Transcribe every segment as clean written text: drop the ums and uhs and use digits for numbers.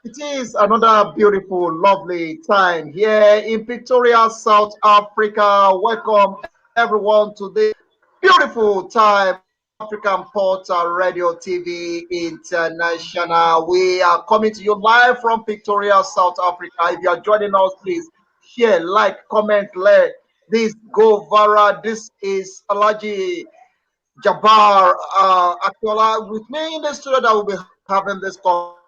It is another beautiful, lovely time here in Pretoria, South Africa. Welcome everyone to this beautiful time. African Portal Radio TV International. We are coming to you live from Pretoria, South Africa. If you are joining us, please share, like, comment, let this go viral. This is Abdl Jabaar Akintunde with me in the studio that will be having this conversation.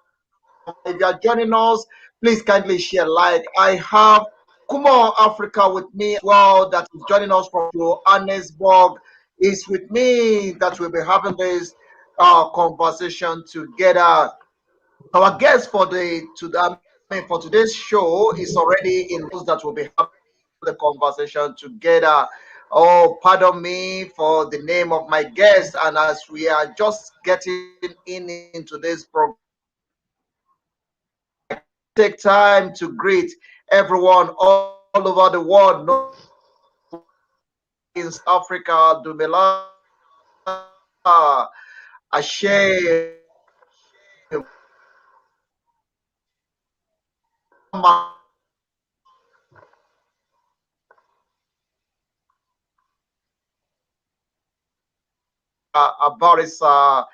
If you are joining us, please kindly share, like. I have Kumo Africa with me as well, that is joining us from Johannesburg. Is with me that we'll be having this conversation together. Our guest for for today's show is already in those that will be having the conversation together. Oh, pardon me for the name of my guest, and as we are just getting into this program, take time to greet everyone all over the world, in Africa, Dumela, Ashe, Abarisa,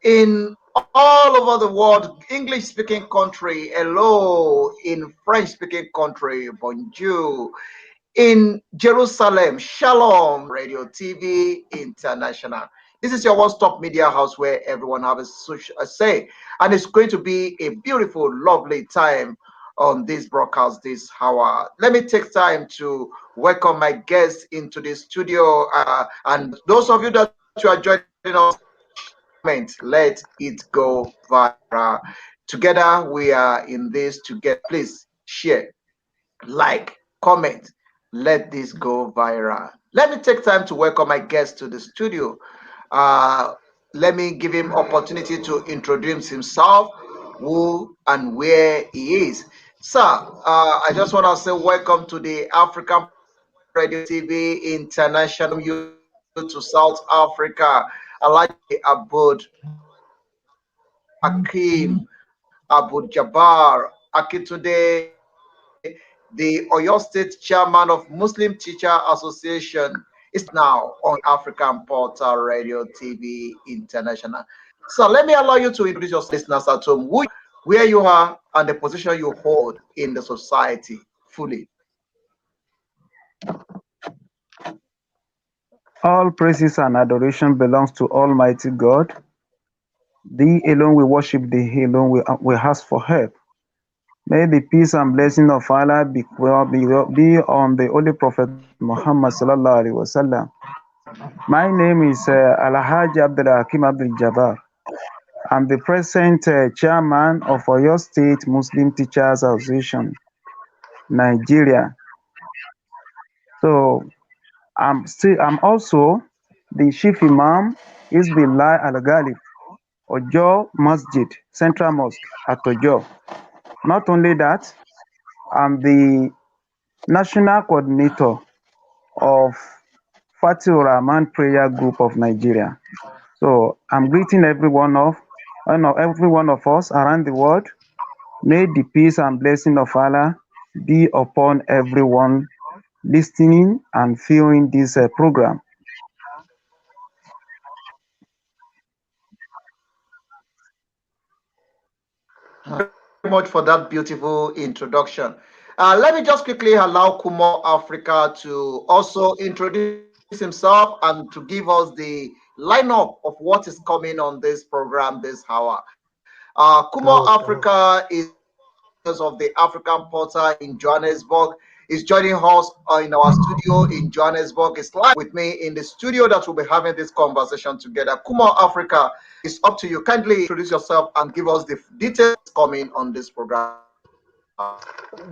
in all over the world, English speaking country, hello, in French speaking country, bonjour, in Jerusalem, Shalom Radio TV International. This is your one-stop media house where everyone has a say, and it's going to be a beautiful, lovely time on this broadcast this hour. Let me take time to welcome my guests into the studio, and those of you that you are joining us, let it go viral. Together we are in this together. Please share, like, comment, let this go viral. Let me take time to welcome my guest to the studio. Let me give him opportunity to introduce himself, who and where he is. Sir, I just want to say welcome to the African Radio TV International, you to South Africa. I like Abdl Hakeem Abdl Jabaar Akintunde, the Oyo State Chairman of Muslim Teacher Association, is now on African Portal Radio TV International. So let me allow you to introduce your listeners at home, where you are, and the position you hold in the society fully. All praises and adoration belongs to Almighty God. Thee alone we worship, thee alone we ask for help. May the peace and blessing of Allah be on the Holy Prophet Muhammad sallallahu alaihi wasallam. My name is Alhaji Abdl Hakeem Abdl Jabaar. I'm the present chairman of Oyo State Muslim Teachers Association, Nigeria. So I'm also the Chief Imam Hizbillah Al-Ghalib, Ojo Masjid, Central Mosque at Ojo. Not only that, I'm the National Coordinator of Fatul Rahman Prayer Group of Nigeria. So I'm greeting every one of us around the world. May the peace and blessing of Allah be upon everyone listening and viewing this program. Thank you very much for that beautiful introduction. Let me just quickly allow Kumo Africa to also introduce himself and to give us the lineup of what is coming on this program this hour. Kumo Okay. Africa is one of the leaders of the African Portal in Johannesburg. Is joining us in our studio in Johannesburg. Is live with me in the studio that we'll be having this conversation together. Kumo Africa, it's up to you. Kindly introduce yourself and give us the details coming on this program this hour.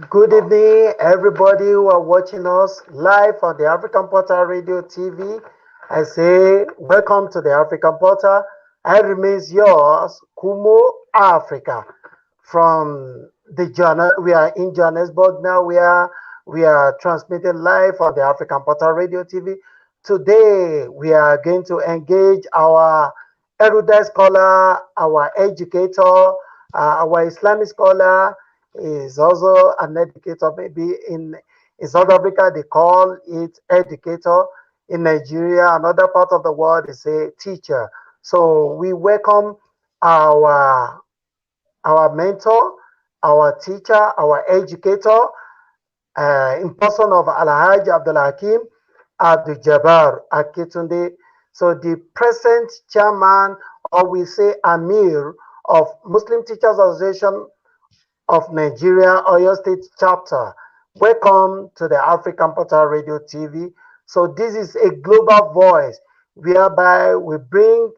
Good evening, everybody who are watching us live on the African Portal Radio TV. I say, welcome to the African Portal. I remains yours, Kumo Africa. From we are in Johannesburg now. We are transmitting live on the African Portal Radio TV. Today, we are going to engage our erudite scholar, our educator, our Islamic scholar is also an educator. Maybe in South Africa they call it educator. In Nigeria, another part of the world, is a teacher. So we welcome our our mentor, our teacher, our educator, in person of Alhaji Abdl Hakeem Abdl Jabaar Akintunde. So the present chairman, or we say Amir, of Muslim Teachers Association of Nigeria, Oyo State chapter. Welcome to the African Portal Radio TV. So this is a global voice whereby we bring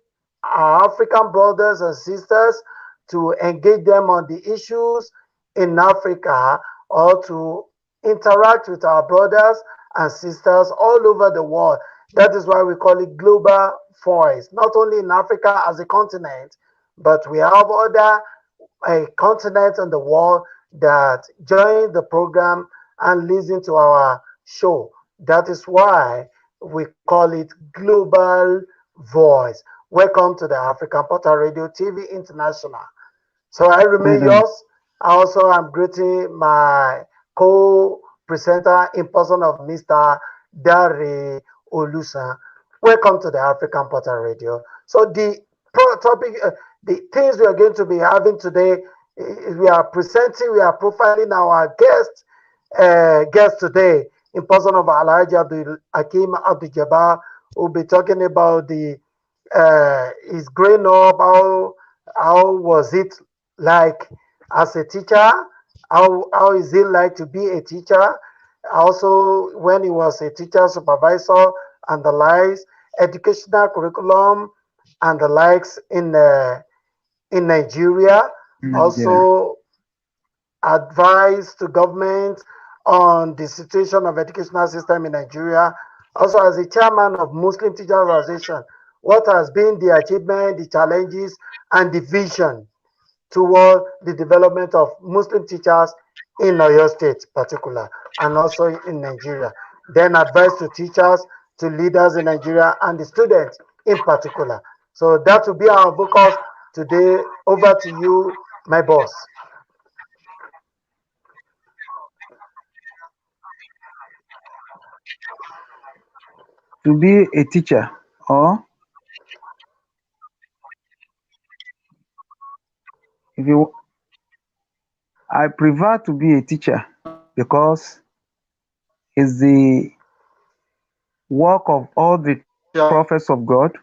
our African brothers and sisters to engage them on the issues in Africa, or to interact with our brothers and sisters all over the world. That is why we call it global voice, not only in Africa as a continent, but we have other continents in the world that join the program and listen to our show. That is why we call it Global Voice. Welcome to the African Portal Radio TV International. So I remain Greeting. yours. I also am greeting my co-presenter in person of Mr. Dare Olusa. Welcome to the African Portal Radio. So the topic, the things we are going to be having today, we are presenting, we are profiling our guest today in person of Alhaji Abdul Hakeem Abdl Jabaar. We'll be talking about the his growing up, how was it like as a teacher, how is it like to be a teacher, also when he was a teacher supervisor and the likes, educational curriculum and the likes in Nigeria, Nigeria. also advice to government on the situation of educational system in Nigeria. Also, as a chairman of Muslim Teachers Association, what has been the achievement, the challenges, and the vision toward the development of Muslim teachers in Oyo State, particular, and also in Nigeria. Then advice to teachers, to leaders in Nigeria, and the students in particular. So that will be our focus today. Over to you, my boss. To be a teacher, or if you, I prefer to be a teacher because it's the work of all the prophets of God,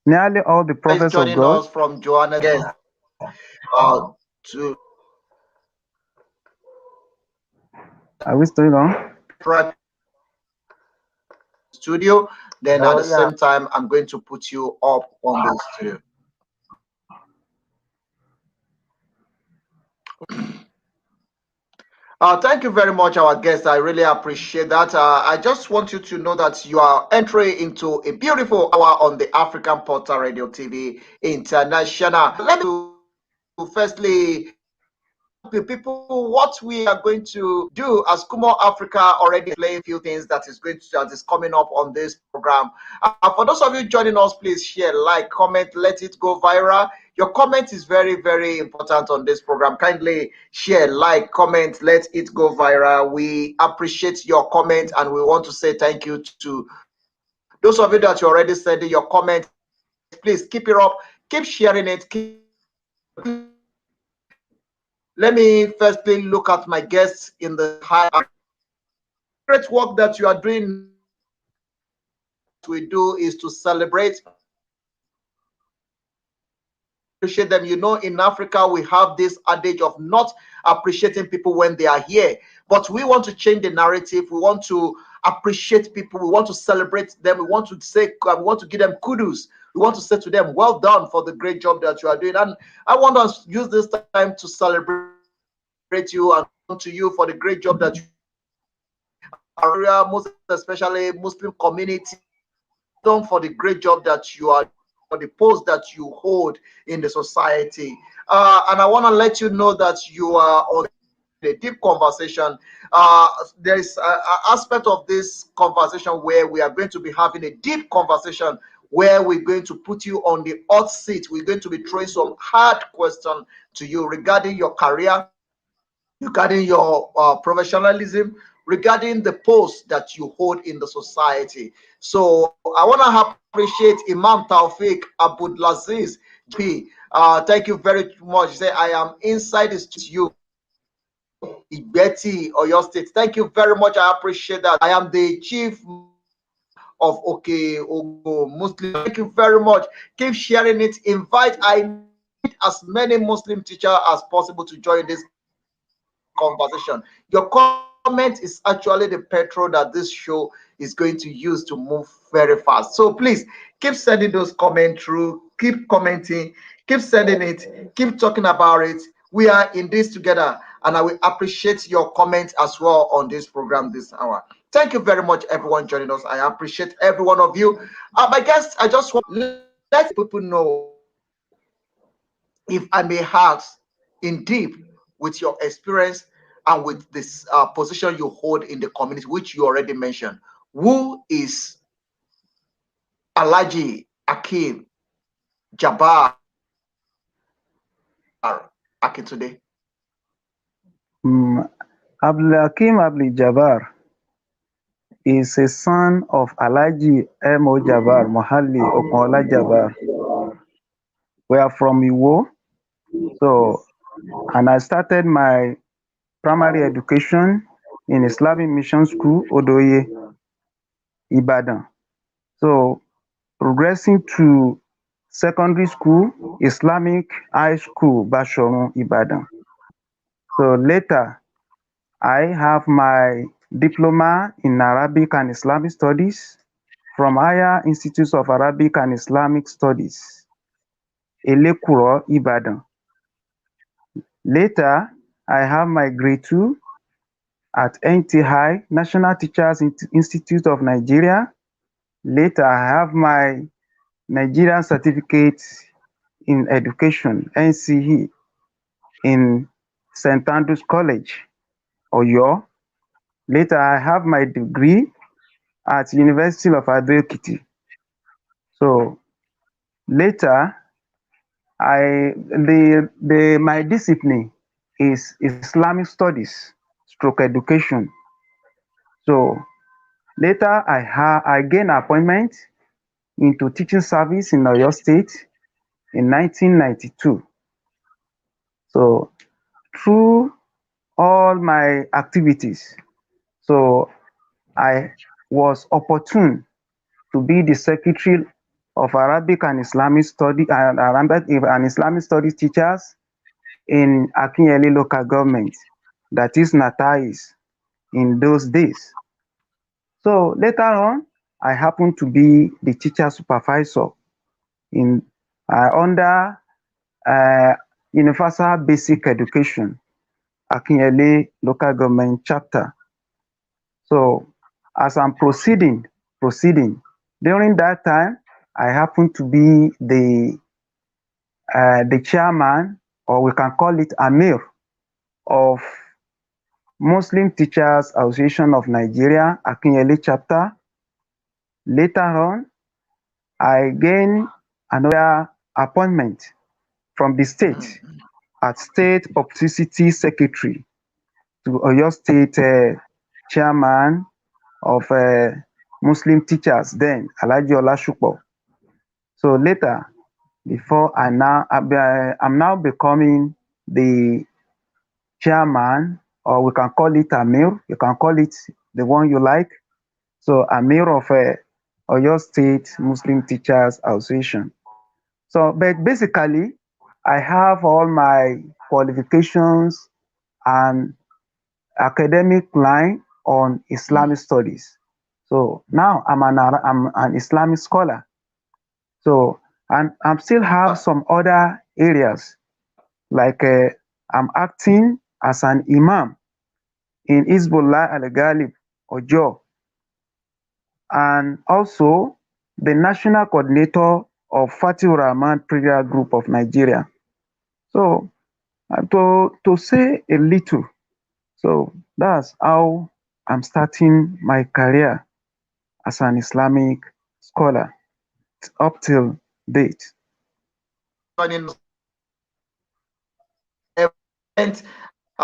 nearly all the Is prophets of joining God. us from Johannesburg. To Are we still on? try studio. Then at Oh, the yeah. same time, I'm going to put you up on the studio. Thank you very much, our guest. I really appreciate that. I just want you to know that you are entering into a beautiful hour on the African Portal Radio TV International. Let me firstly tell the people what we are going to do as Kumo Africa already playing a few things that is coming up on this program. For those of you joining us, please share, like, comment, let it go viral. Your comment is very, very important on this program. Kindly share, like, comment, let it go viral. We appreciate your comment and we want to say thank you to those of you that you already sending your comment. Please keep it up, keep sharing it, keep let me firstly look at my guests in the high. The great work that you are doing now, what we do is to celebrate appreciate them. You know, in Africa, we have this adage of not appreciating people when they are here. But we want to change the narrative. We want to appreciate people. We want to celebrate them. We want to say, we want to give them kudos. We want to say to them, well done for the great job that you are doing. And I want to use this time to celebrate you and to you for the great job that you are doing area, most especially Muslim community. Well done for the great job that you are doing, for the post that you hold in the society. And I want to let you know that you are on a deep conversation. There is an aspect of this conversation where we are going to be having a deep conversation where we're going to put you on the hot seat. We're going to be throwing some hard questions to you regarding your career, regarding your professionalism, regarding the post that you hold in the society. So I want to appreciate Imam Taufik Abdulaziz P. Thank you very much. Say I am inside the studio, Igbeti, or your state. Thank you very much. I appreciate that. I am the chief of Okay Ogo Muslim. Thank you very much. Keep sharing it. Invite. I need as many Muslim teachers as possible to join this conversation. Your comment is actually the petrol that this show is going to use to move very fast. So please keep sending those comments through, keep commenting, keep sending it, keep talking about it. We are in this together, and I will appreciate your comments as well on this program this hour. Thank you very much, everyone joining us. I appreciate every one of you. My guests, I just want to let people know, if I may ask, in deep with your experience and with this position you hold in the community, which you already mentioned. Who is Alhaji Hakeem Jabaar Akintunde? Abdl Hakeem Abdl Jabaar is a son of Alhaji M.O. Jabaar Mohalli Okunola Jabaar. We are from Iwo, so and I started my primary education in Islamic Mission School, Odoye, Ibadan. So progressing to secondary school, Islamic High School, Bashorun, Ibadan. So later, I have my diploma in Arabic and Islamic Studies from Higher Institute of Arabic and Islamic Studies, Elekuro, Ibadan. Later, I have my grade 2 at NTI, National Teachers Institute of Nigeria. Later, I have my Nigerian Certificate in Education, NCE, in St. Andrews College, Oyo. Later, I have my degree at University of Abdel Hakeem. So later, my discipline is Islamic Studies, stroke education. So later, I gained appointment into teaching service in Oyo State in 1992. So through all my activities, so I was opportune to be the secretary of Arabic and Islamic study and Islamic studies teachers in Akinyele local government, that is Natais, in those days. So later on, I happened to be the teacher supervisor in under uh, universal basic education Akinyele local government chapter. So as I'm proceeding, during that time, I happen to be the chairman, or we can call it Amir, of Muslim Teachers Association of Nigeria, Akinyele chapter. Later on, I gained another appointment from the state as State Publicity Secretary to Oyo State Chairman of Muslim Teachers then, Alhaji Olasupo. So later, before I'm now becoming the chairman, or we can call it Amir, you can call it the one you like. So Amir of Oyo State Muslim Teachers Association. So, but basically, I have all my qualifications and academic line on Islamic studies. So now I'm an Islamic scholar. So, and I still have some other areas like I'm acting as an imam in Hizbullah Al Ghalib Ojo, and also the national coordinator of Fatih Rahman Prayer Group of Nigeria. So, to say a little, so that's how I'm starting my career as an Islamic scholar up till date. Joining us.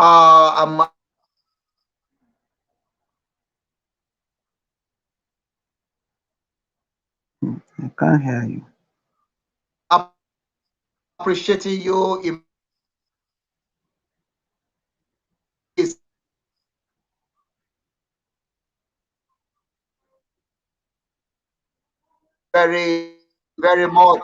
I'm I can't hear you. appreciating you in this very, very much.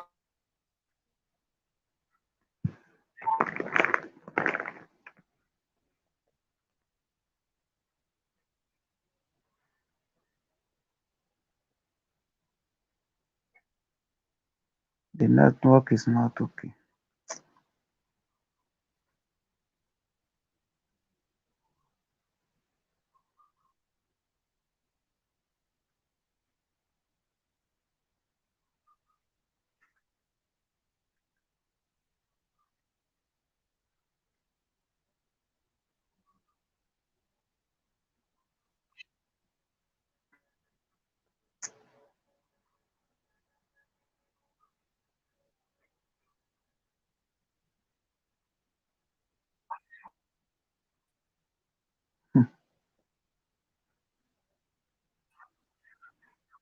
The network is not okay.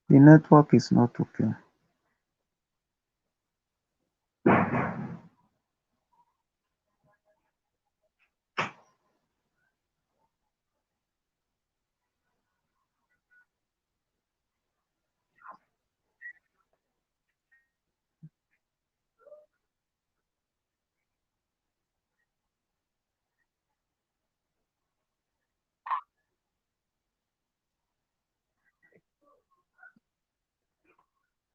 The network is not okay.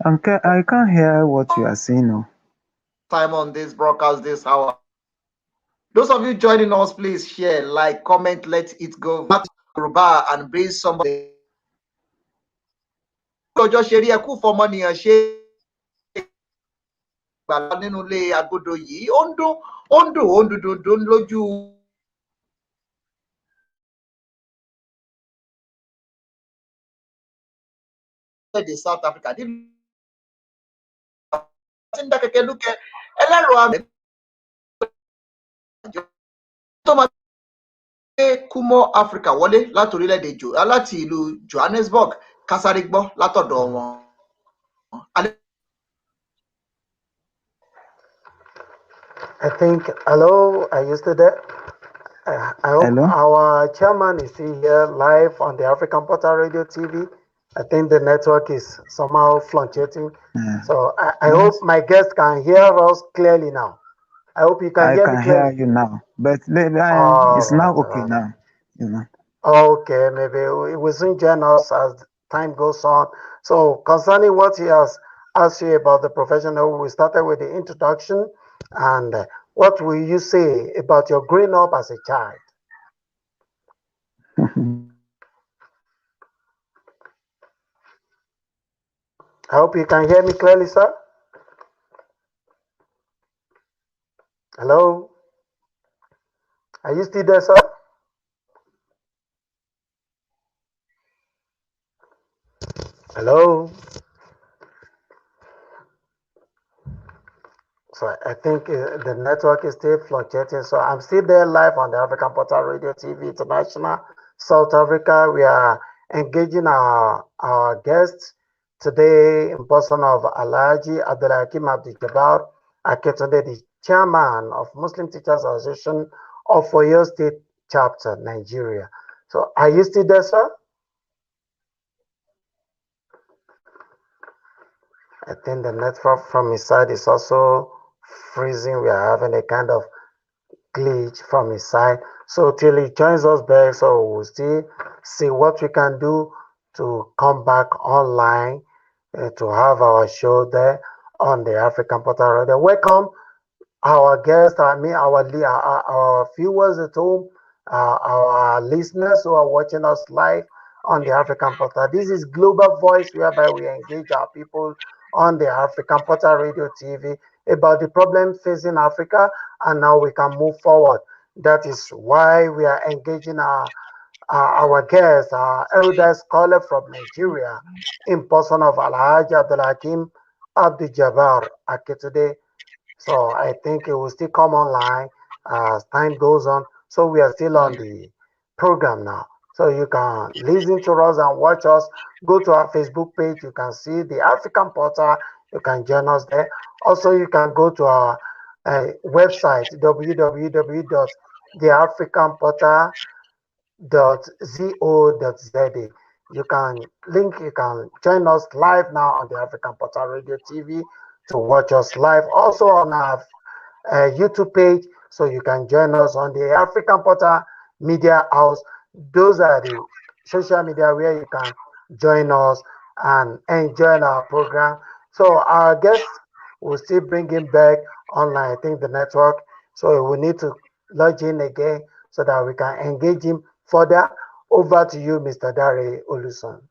I can't hear what you are saying. No. Time on this broadcast this hour. Those of you joining us, please share, like, comment, let it go. Yoruba and bring somebody. Ọjọ́ ṣe rí ẹkú fọmọnìyàn ṣe gbàlá nínú ilé agodo yìí ó ń dún ó ń dùn ó ń dùn lójú èdè South Africa nínú tí ń dá kẹ̀kẹ́ lúkẹ ẹlẹ́rọ àmì tó máa gbé kúmọ́ Africa wọlé láti orílẹ̀-èdè láti ìlú Johannesburg kásáré gbọ́ látọ̀dọ̀ wọn. I think, hello, are you still there? I hope Hello? our chairman is still here live on the African Portal Radio TV. I think the network is somehow fluctuating. Yeah. So I hope my guest can hear us clearly now. I hope you can I hear can me hear clearly. you now, but it's now okay now. You know. Okay, maybe we will soon join us as time goes on. So concerning what he has asked you about the professional, we started with the introduction. And what will you say about your growing up as a child? I hope you can hear me clearly, sir. Hello? Are you still there, sir? Hello? So I think the network is still fluctuating. So I'm still there live on the African Portal Radio TV International, South Africa. We are engaging our guests today in person of Alhaji Abdl Hakeem Abdl Jabaar Akintunde, the chairman of Muslim Teachers Association of Oyo State Chapter, Nigeria. So are you still there, sir? I think the network from his side is also freezing. We are having a kind of glitch from his side. So till he joins us back, so we'll still see what we can do to come back online to have our show there on the African Portal Radio. Welcome our guests, our viewers at home, our listeners who are watching us live on the African Portal. This is Global Voice, whereby we engage our people on the African Portal Radio TV about the problem facing Africa, and now we can move forward. That is why we are engaging our guest, our elder scholar from Nigeria, in person of Alhaji Abdul Hakeem Abdl Jabaar Akintunde. So I think it will still come online as time goes on. So we are still on the program now. So you can listen to us and watch us. Go to our Facebook page. You can see the African Portal. You can join us there. Also, you can go to our website www.theafricanportal.co.za. You can join us live now on the African Portal Radio TV to watch us live. Also on our YouTube page, so you can join us on the African Portal Media House. Those are the social media where you can join us and enjoy our program. So our guests will still bring him back online. I think the network, so we need to log in again so that we can engage him further. Over to you, Mr. Dare Oluson.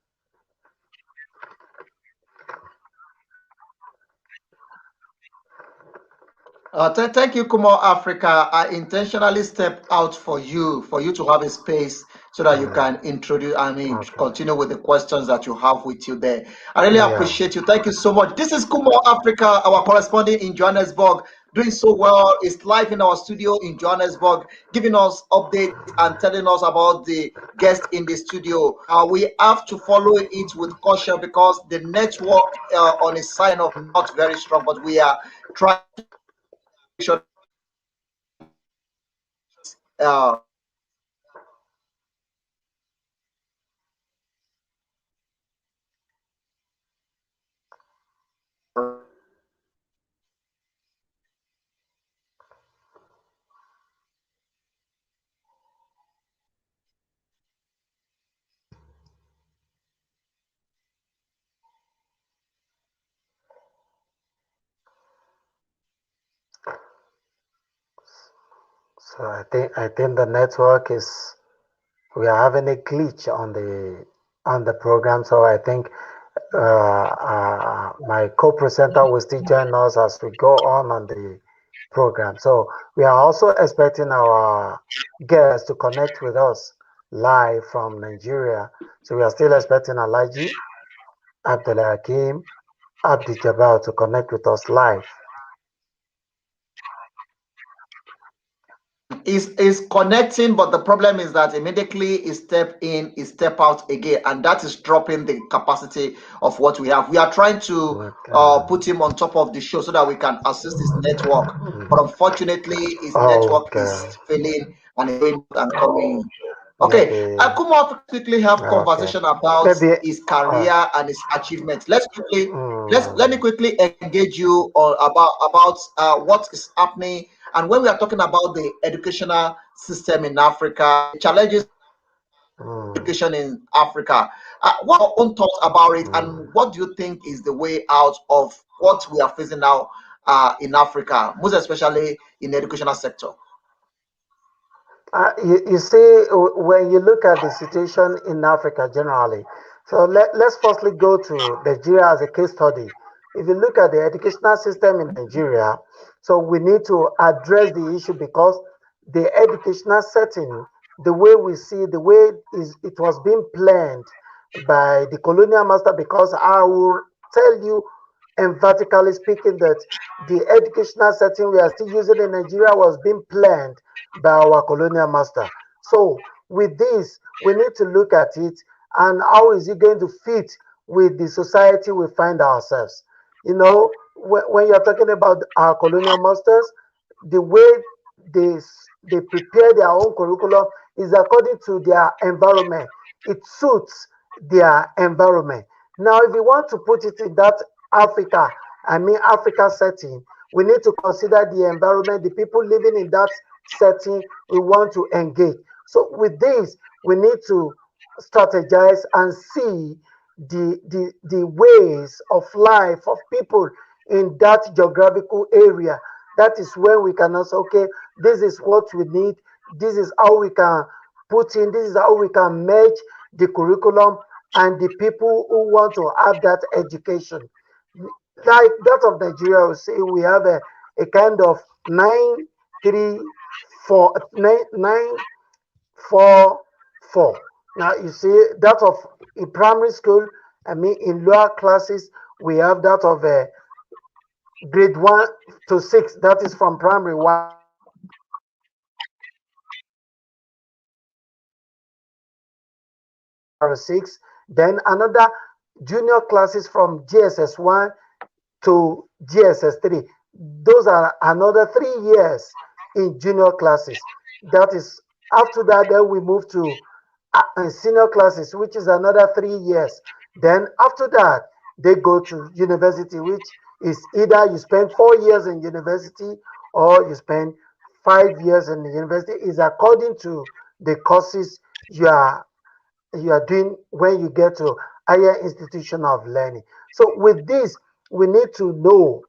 Thank you, Kumo Africa. I intentionally stepped out for you to have a space so that you can introduce, I mean, Okay. continue with the questions that you have with you there. I really Yeah. appreciate you. Thank you so much. This is Kumo Africa, our correspondent in Johannesburg, doing so well. It's live in our studio in Johannesburg, giving us updates and telling us about the guest in the studio. We have to follow it with caution because the network on his side of not very strong, but we are trying to make sure that we get So I think the network is we are having a glitch on the program. So I think my co-presenter will still join us as we go on the program. So we are also expecting our guests to connect with us live from Nigeria. So we are still expecting Alhaji Abdul Hakeem Abdl Jabaar to connect with us live. is connecting, but the problem is that immediately he step in, he step out again, and that is dropping the capacity of what we have. We are trying to Okay. put him on top of the show so that we can assist his network, but unfortunately, his network Okay. is failing and is going out and coming. Okay, Maybe. Kumar quickly have Okay. conversation about Maybe. his career and his achievements. Let me Mm, quickly engage you on about what is happening, and when we are talking about the educational system in Africa, the challenges mm, education in Africa. What are your own thoughts about it, mm. and what do you think is the way out of what we are facing now in Africa, most especially in the educational sector? You see, when you look at the situation in Africa generally, so let's firstly go to Nigeria as a case study. If you look at the educational system in Nigeria, so we need to address the issue because the educational setting, the way we see, the way it was being planned by the colonial master, because I will tell you emphatically speaking that the educational setting we are still using in Nigeria was being planned by our colonial master. So, with this, we need to look at it and how is it going to fit with the society we find ourselves. You know, when you're talking about our colonial masters, the way they they prepare their own curriculum is according to their environment. It suits their environment. Now, if we want to put it in that Africa, Africa setting, we need to consider the environment, the people living in that setting we want to engage. So with this, we need to strategize and see the ways of life of people in that geographical area. That is when we can also, okay, this is what we need, this is how we can put in, this is how we can merge the curriculum and the people who want to have that education. Like that of Nigeria, we say we have a kind of 9 3 4 9 9 4 4. Now you see that of in primary school, in lower classes, we have that of grade 1 to 6, that is from primary 1 to 6. Then another junior classes from GSS 1 to GSS 3. Those are another 3 years in junior classes. That is after that, then we move to senior classes, which is another 3 years. Then after that, they go to university, which is either you spend 4 years in university or you spend 5 years in the university. Is according to the courses you are you are doing when you get to higher institution of learning. So with this, we need to know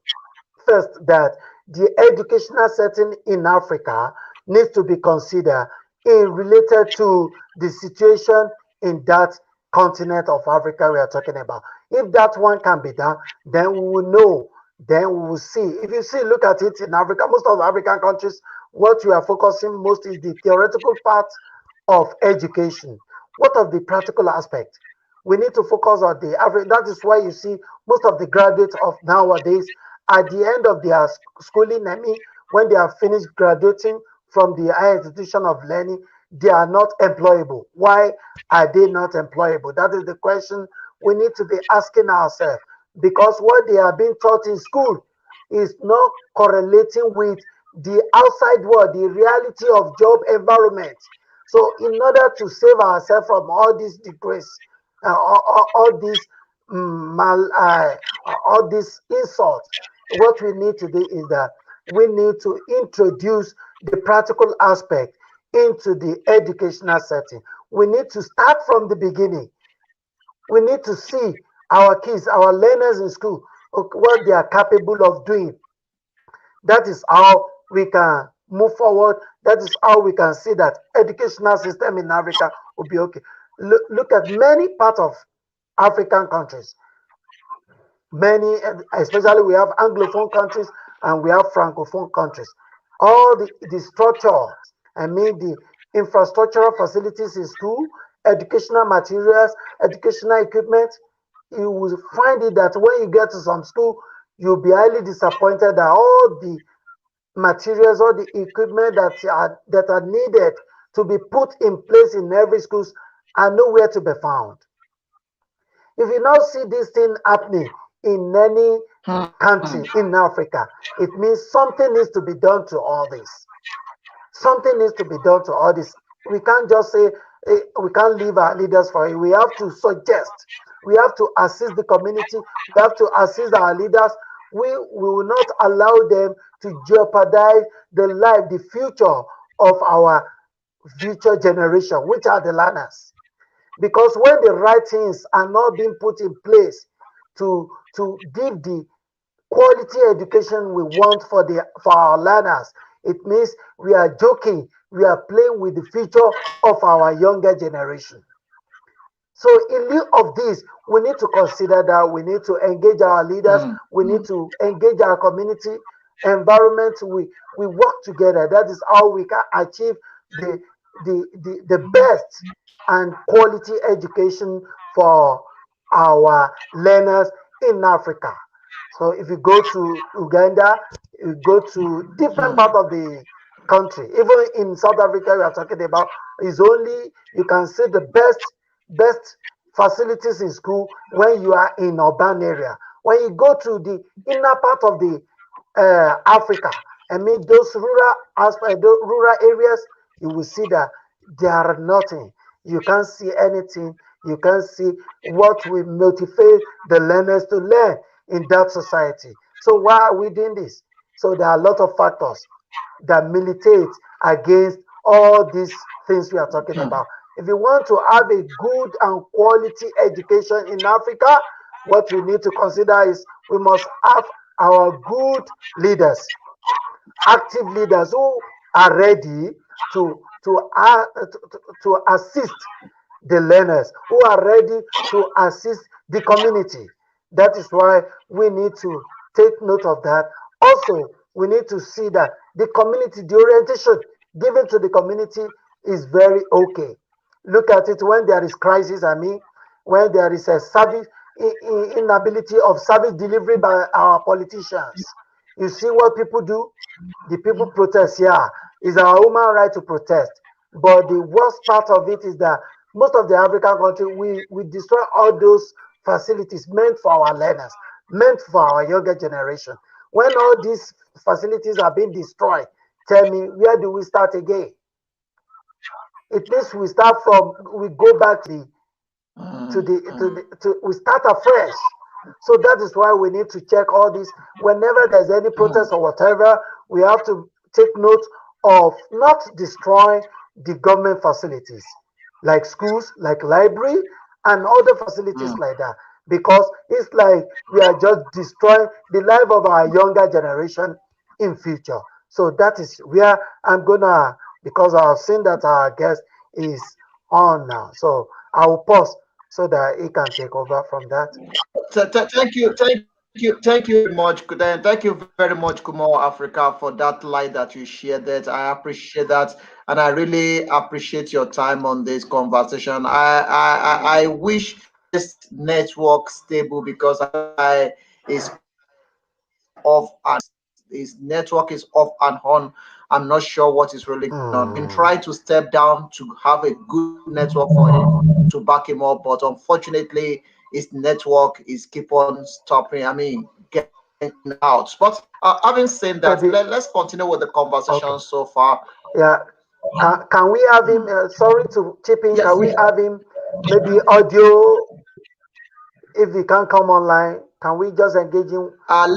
first that the educational setting in Africa needs to be considered in related to the situation in that continent of Africa we are talking about. If that one can be done, then we will know, then we will see. If you see, look at it in Africa, most of the African countries, what you are focusing most is the theoretical part of education. What of the practical aspect? We need to focus on the average. That is why you see most of the graduates of nowadays at the end of their schooling, when they are finished graduating from the higher institution of learning, they are not employable. Why are they not employable? That is the question we need to be asking ourselves, because what they are being taught in school is not correlating with the outside world, the reality of job environment. So, in order to save ourselves from all these disgrace, all these all these insults, what we need to do is that we need to introduce the practical aspect into the educational setting. We need to start from the beginning. We need to see our kids, our learners in school, what they are capable of doing. That is how we can move forward. That is how we can see that educational system in Africa will be okay. Look at many parts of African countries. Many, especially we have Anglophone countries and we have Francophone countries. All the structure, the infrastructural facilities in school, educational materials, educational equipment, you will find it that when you get to some school, you'll be highly disappointed that all the materials or the equipment that are needed to be put in place in every schools are nowhere to be found. If you now see this thing happening in any country in Africa, it means something needs to be done to all this. Something needs to be done to all this. We can't just say we can't leave our leaders for it. We have to suggest. We have to assist the community. We have to assist our leaders. We will not allow them to jeopardize the life, the future of our future generation, which are the learners. Because when the right things are not being put in place to give the quality education we want for our learners, it means we are joking we are playing with the future of our younger generation. So, in lieu of this, we need to consider that we need to engage our leaders, we need to engage our community environment. We work together. That is how we can achieve the the best and quality education for our learners in Africa. So if you go to Uganda, you go to different part of the country, even in South Africa, we are talking about is only you can see the best facilities in school when you are in urban area. When you go to the inner part of the Africa, I mean those rural aspect, those rural areas, you will see that there are nothing. You can't see anything. You can't see what will motivate the learners to learn in that society. So why are we doing this? So there are a lot of factors that militate against all these things we are talking about. If you want to have a good and quality education in Africa, what we need to consider is we must have our good leaders, active leaders who are ready to assist the learners, who are ready to assist the community. That is why we need to take note of that. Also, we need to see that the community, the orientation given to the community is very okay. Look at it when there is crisis, I mean, when there is a service inability of service delivery by our politicians. You see what people do? The people protest. Yeah, it's our human right to protest. But the worst part of it is that most of the African country, we destroy all those facilities meant for our learners, meant for our younger generation. When all these facilities are being destroyed, tell me, where do we start again? It means we start from, we go back to we start afresh. So that is why we need to check all this. Whenever there's any protest or whatever, we have to take note of not destroying the government facilities like schools, like library, and other facilities like that. Because it's like we are just destroying the life of our younger generation in future. So that is where I'm gonna, because I've seen that our guest is on now. So I will pause so that he can take over from that. Thank you very much, Kudan. Thank you very much, Kumo Africa, for that light that you shared. That I appreciate that, and I really appreciate your time on this conversation. I wish this network stable because I is off and his network is off and on. I'm not sure what is really going on. I've been Hmm. trying to step down to have a good network for him to back him up, but unfortunately, his network is keep on stopping. I mean, getting out. But having said that, Maybe let's continue with the okay. conversation so far. Yeah. Can we have him? Sorry to chip in. Yes, Can we have him? Maybe audio. If he can't come online, can we just engage him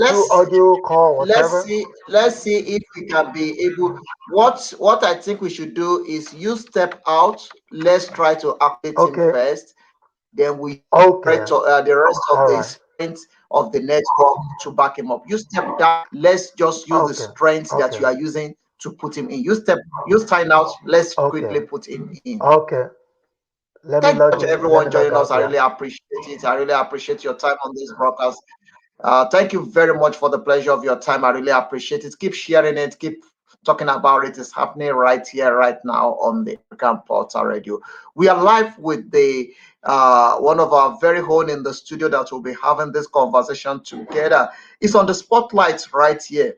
through let's audio call, let's whatever? see let's see if we can be able. What I think we should do is you step out. Let's try to activate him Okay. first. Then we use Okay. the rest of All the right. strength of the network to back him up. You step down. Let's just use the Okay. strength that Okay. you are using to put him in. You sign out. Let's Okay. quickly put him in. Okay. Let me Thank you log so much, in. Let me everyone log joining us. out. I Yeah. really appreciate it. I really appreciate your time on this broadcast. Thank you very much for the pleasure of your time. I really appreciate it. Keep sharing it. Keep talking about it. It's happening right here, right now on the African Portal Radio. We are live with the one of our very own in the studio that will be having this conversation together. It's on the spotlight right here.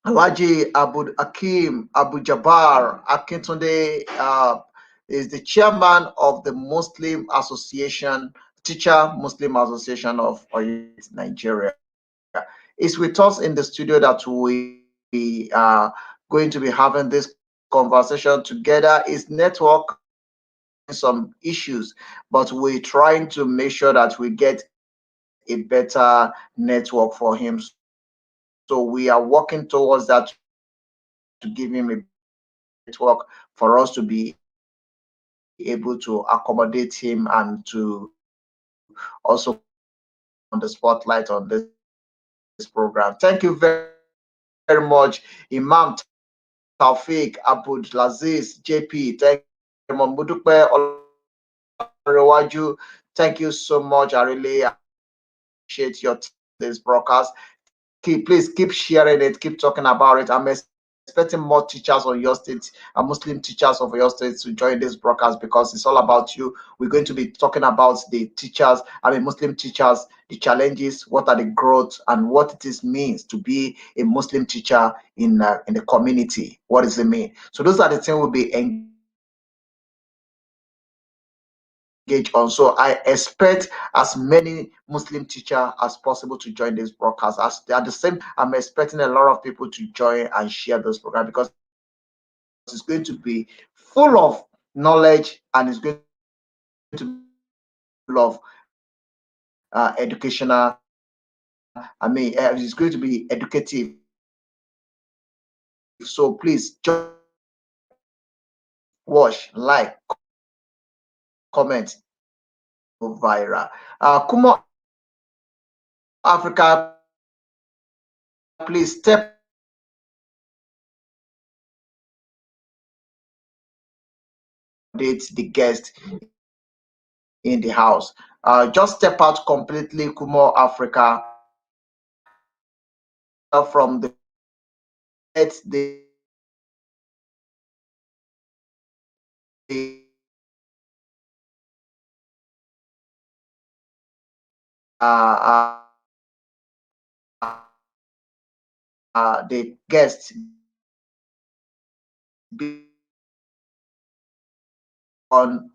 Alhaji Abdl Hakeem Abdl Jabaar Akintunde is the chairman of the Muslim Association, Teacher Muslim Association of Oyo State, Nigeria. Is with us in the studio that we going to be having this conversation together. His network is having some issues, but we're trying to make sure that we get a better network for him. So we are working towards that to give him a better network for us to be able to accommodate him and to also come on the spotlight on this program. Thank you very much, Imam Tajuddin. Taufik, Abdul Aziz, JP, thank you very much. Mudupe Olorewaju, thank you so much. I really appreciate your this broadcast. Please keep sharing it, keep talking about it. I'm expecting more teachers of your state, Muslim teachers of your state, to join this broadcast because it's all about you. We're going to be talking about the teachers, Muslim teachers, the challenges, what are the growth, and what it is means to be a Muslim teacher in the community. What does it mean? So those are the things we'll be engaged on. So I expect as many Muslim teacher as possible to join this broadcast. As at the same time, I'm expecting a lot of people to join and share this program because it's going to be full of knowledge and it's going to be full of educational. It's going to be educative. So please join us, watch, like, comment, viral. Kumo Africa, please step out completely so that we can use our whole network to accommodate the guest in the house. Just step out completely, Kumo Africa. From the let the guests on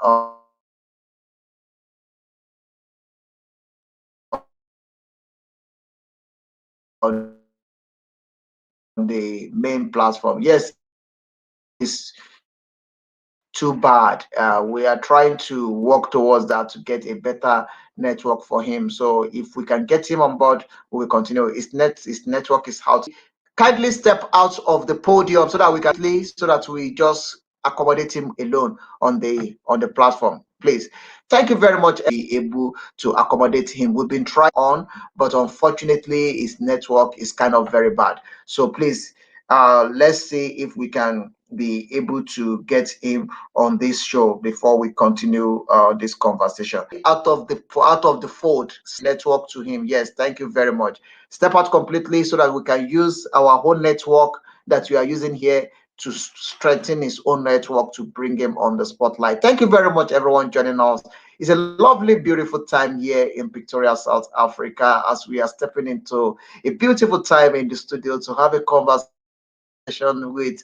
the main platform. Yes, it's too bad. We are trying to work towards that to get a better network for him. So if we can get him on board, we will continue. His network is out. Kindly step out of the podium so that we just accommodate him alone on the platform, please. Thank you very much. Be able to accommodate him. We've been trying on, but unfortunately, his network is kind of very bad. So please, let's see if we can be able to get him on this show before we continue this conversation. Out of the fold network to him. Yes, thank you very much. Step out completely so that we can use our whole network that we are using here to strengthen his own network to bring him on the spotlight. Thank you very much, everyone joining us. It's a lovely, beautiful time here in Pretoria, South Africa, as we are stepping into a beautiful time in the studio to have a conversation with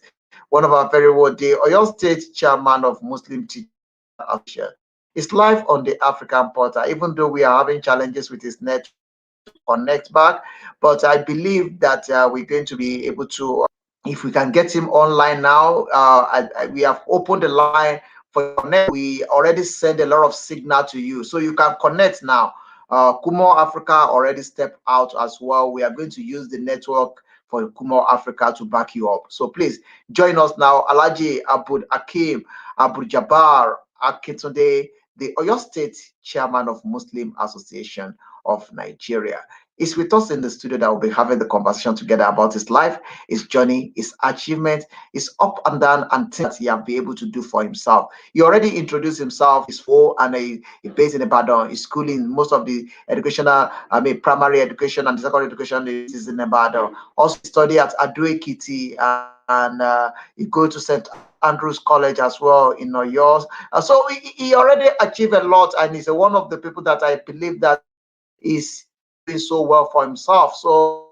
one of our very worthy Oyo State Chairman of Muslim Teachers Association. It's live on the African Portal, even though we are having challenges with his network to connect back. But I believe that we're going to be able to, if we can get him online now, we have opened the line for you to connect. We already send a lot of signal to you, so you can connect now. Kumo Africa already stepped out as well. We are going to use the network for Kumo Africa to back you up. So please join us now. Alhaji Abdl Hakeem Abdl Jabaar Akintunde, the Oyo State Chairman of Muslim Association of Nigeria, is with us in the studio that will be having the conversation together about his life, his journey, his achievement, his up and down, and things that he has been able to do for himself. He already introduced himself. He's full and he based in Ibadan. He's schooling. Most of the educational, primary education and secondary education is in Ibadan. Also, he studied at Ado Ekiti and he go to St. Andrew's College as well in Oyo. So he already achieved a lot, and he's one of the people that I believe that is doing so well for himself. So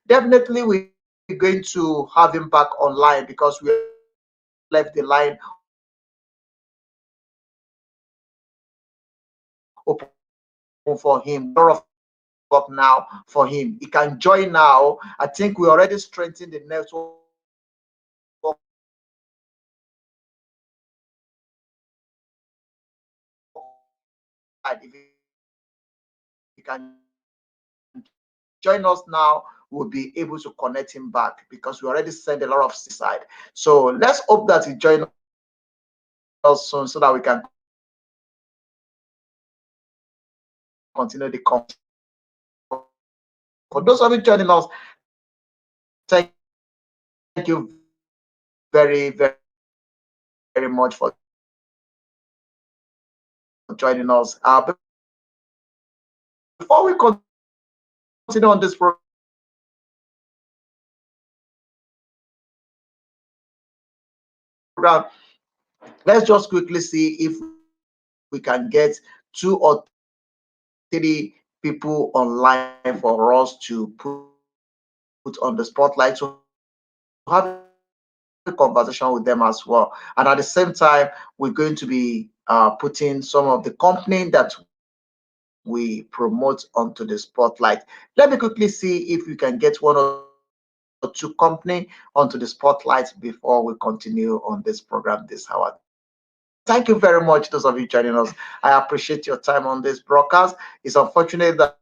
definitely we're going to have him back online because we already left the line open for him. We already left the line open for him. We are going to open a lot of network now for him. He can join now. I think we already strengthened the network on side. If you can join us now, we'll be able to connect him back because we already sent a lot of side. So let's hope that he join us soon so that we can continue the conversation. For those of you joining us, Thank you very much for joining us. Before we continue on this program, let's just quickly see if we can get 2 or 3 people online for us to put on the spotlight to have a conversation with them as well. And at the same time, we're going to be putting some of the company that we promote onto the spotlight. Let me quickly see if we can get 1 or 2 company onto the spotlight before we continue on this program this hour. Thank you very much, those of you joining us. I appreciate your time on this broadcast. It's unfortunate that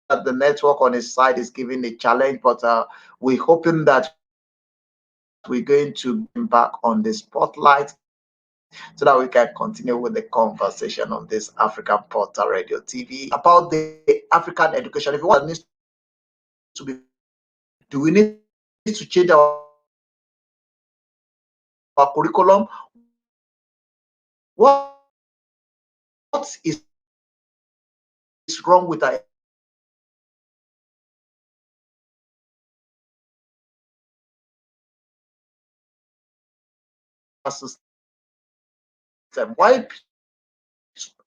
the network on his side is giving a challenge, but we're hoping that we're going to get him back on the spotlight so that we can continue with the conversation on this African Portal Radio TV about the African education. If you want to know what needs to be fixed, do we need to change our curriculum? Why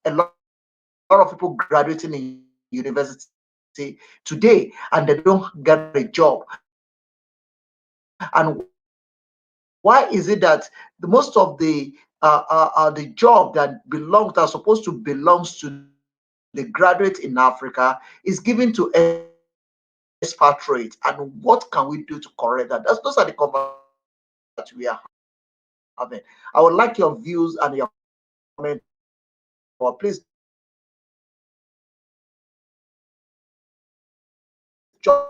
a lot of people graduating in university today and they don't get a job? And why is it that most of the job that are supposed to belongs to the graduate in Africa is given to expatriates? And what can we do to correct that? Those are the conversations that we are having. I would like your views and your comment on this hour. Please join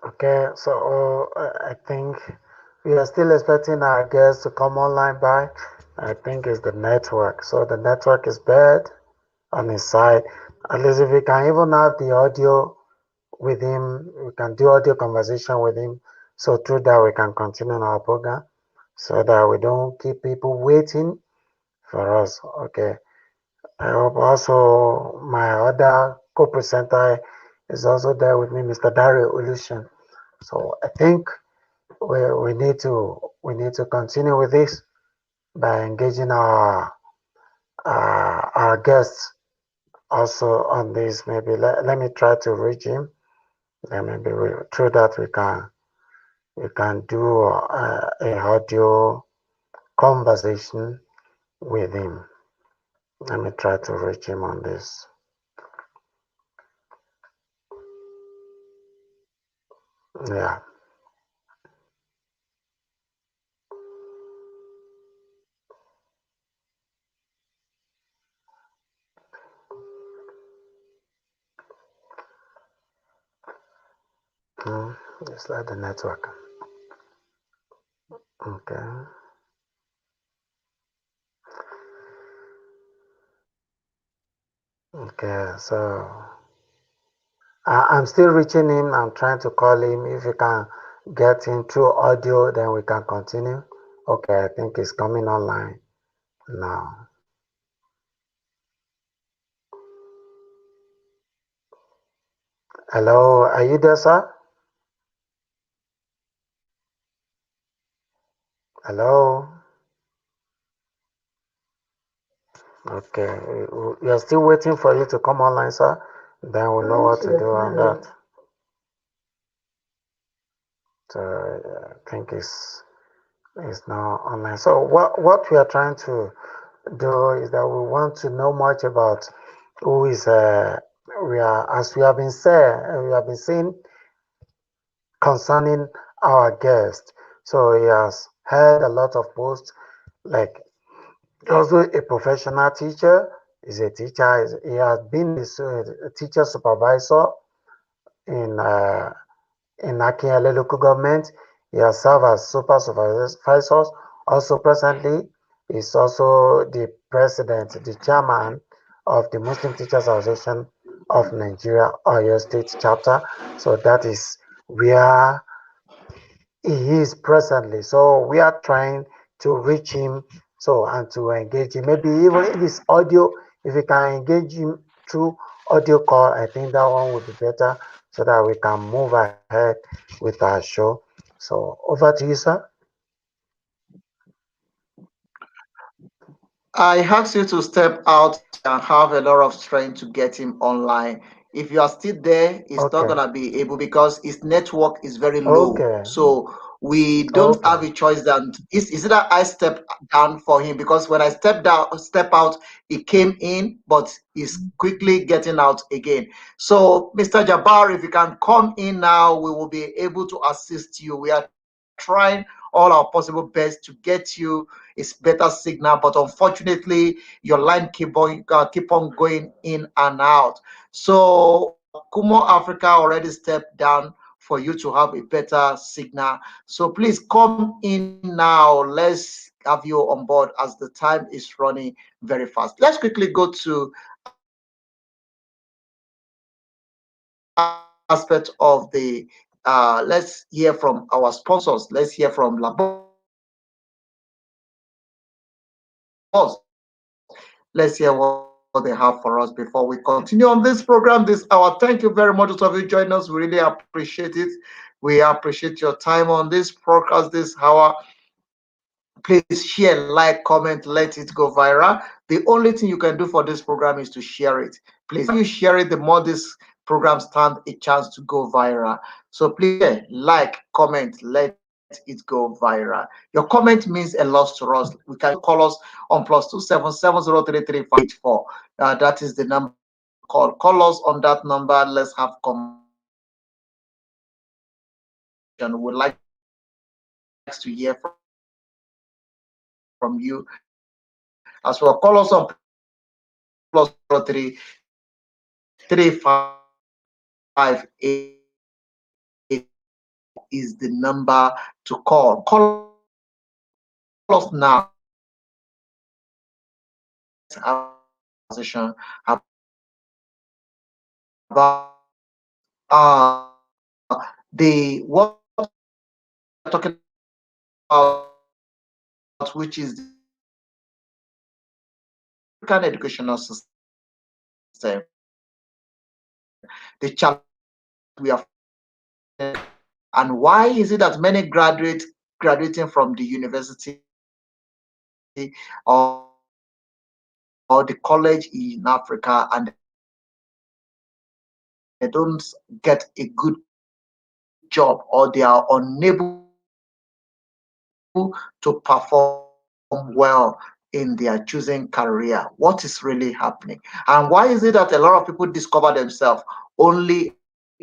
Okay, so I think we are still expecting our guests to come online by. I think it's the network. So the network is bad on his side. At least if we can even have the audio with him, we can do audio conversation with him. So through that we can continue our program so that we don't keep people waiting for us. Okay. I hope also my other co-presenter is also there with me, Mr. Dario Olution. So I think we need to continue with this by engaging our guests also on this. Maybe let me try to reach him. Then maybe through that we can do a audio conversation with him. Let me try to reach him on this. Yeah. Hmm. Just like the network. Okay. Okay, so I'm still reaching him. I'm trying to call him. If you can get him through audio, then we can continue. Okay, I think he's coming online now. Hello, are you there, sir? Hello. Okay, we are still waiting for you to come online, sir. Then we'll know what to do on that. So I think it's now online. So what we are trying to do is that we want to know much about who is we are, as we have been saying concerning our guest. So he has had a lot of posts, like also a professional teacher. He's a teacher. He has been a teacher supervisor in Akinyele local government. He has served as super supervisor. Also presently, he's also the president, the chairman of the Muslim Teachers Association of Nigeria, Oyo State chapter. So that is where he is presently. So we are trying to reach him so and to engage him. Maybe even if it's audio, if we can engage him through audio call, I think that one would be better so that we can move ahead with our show. So over to you, sir. I ask you to step out so you can have a lot of strength to get him online. If you are still there, it's not Okay. gonna be able because his network is very low. Okay. So we don't Okay. have a choice than is it that I step down for him because when I step out, he came in, but he's quickly getting out again. So Mr. Jabar, if you can come in now, we will be able to assist you. We are trying all our possible best to get you a better signal, but unfortunately, your line keep on going in and out. So Kumo Africa already stepped down for you to have a better signal. So please come in now. Let's have you on board as the time is running very fast. Let's quickly go to aspect of the let's hear from our sponsors. Let's hear from Labos. Let's hear what they have for us before we continue on this program this hour. Thank you very much to have you joined us. We really appreciate it. We appreciate your time on this broadcast this hour. Please share, like, comment, let it go viral. The only thing you can do for this program is to share it. Please, you share it, the more this program stand a chance to go viral. So please share, like, comment, let it go viral. Your comment means a lot to us. We can call us on +277033354. That is the number to call. Call us on that number. Let's have conversation. We'd like to hear from you as well. Call us on +277033358 is the number to call. Call us now. Let's have a conversation about the what we are talking about, which is the African educational system, the challenge we are facing, and why is it that many graduating from the university or the college in Africa and they don't get a good job or they are unable to perform well in their choosing career? What is really happening? And why is it that a lot of people discover themselves only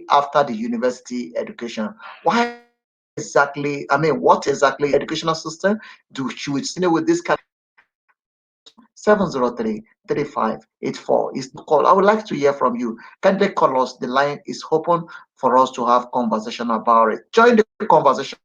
after the university education? Why exactly, what exactly educational system what exactly educational system do should we continue with this kind of discussion? 703-3584 is the call. I would like to hear from you. Can they call us? The line is open for us to have conversation about it. Join the conversation.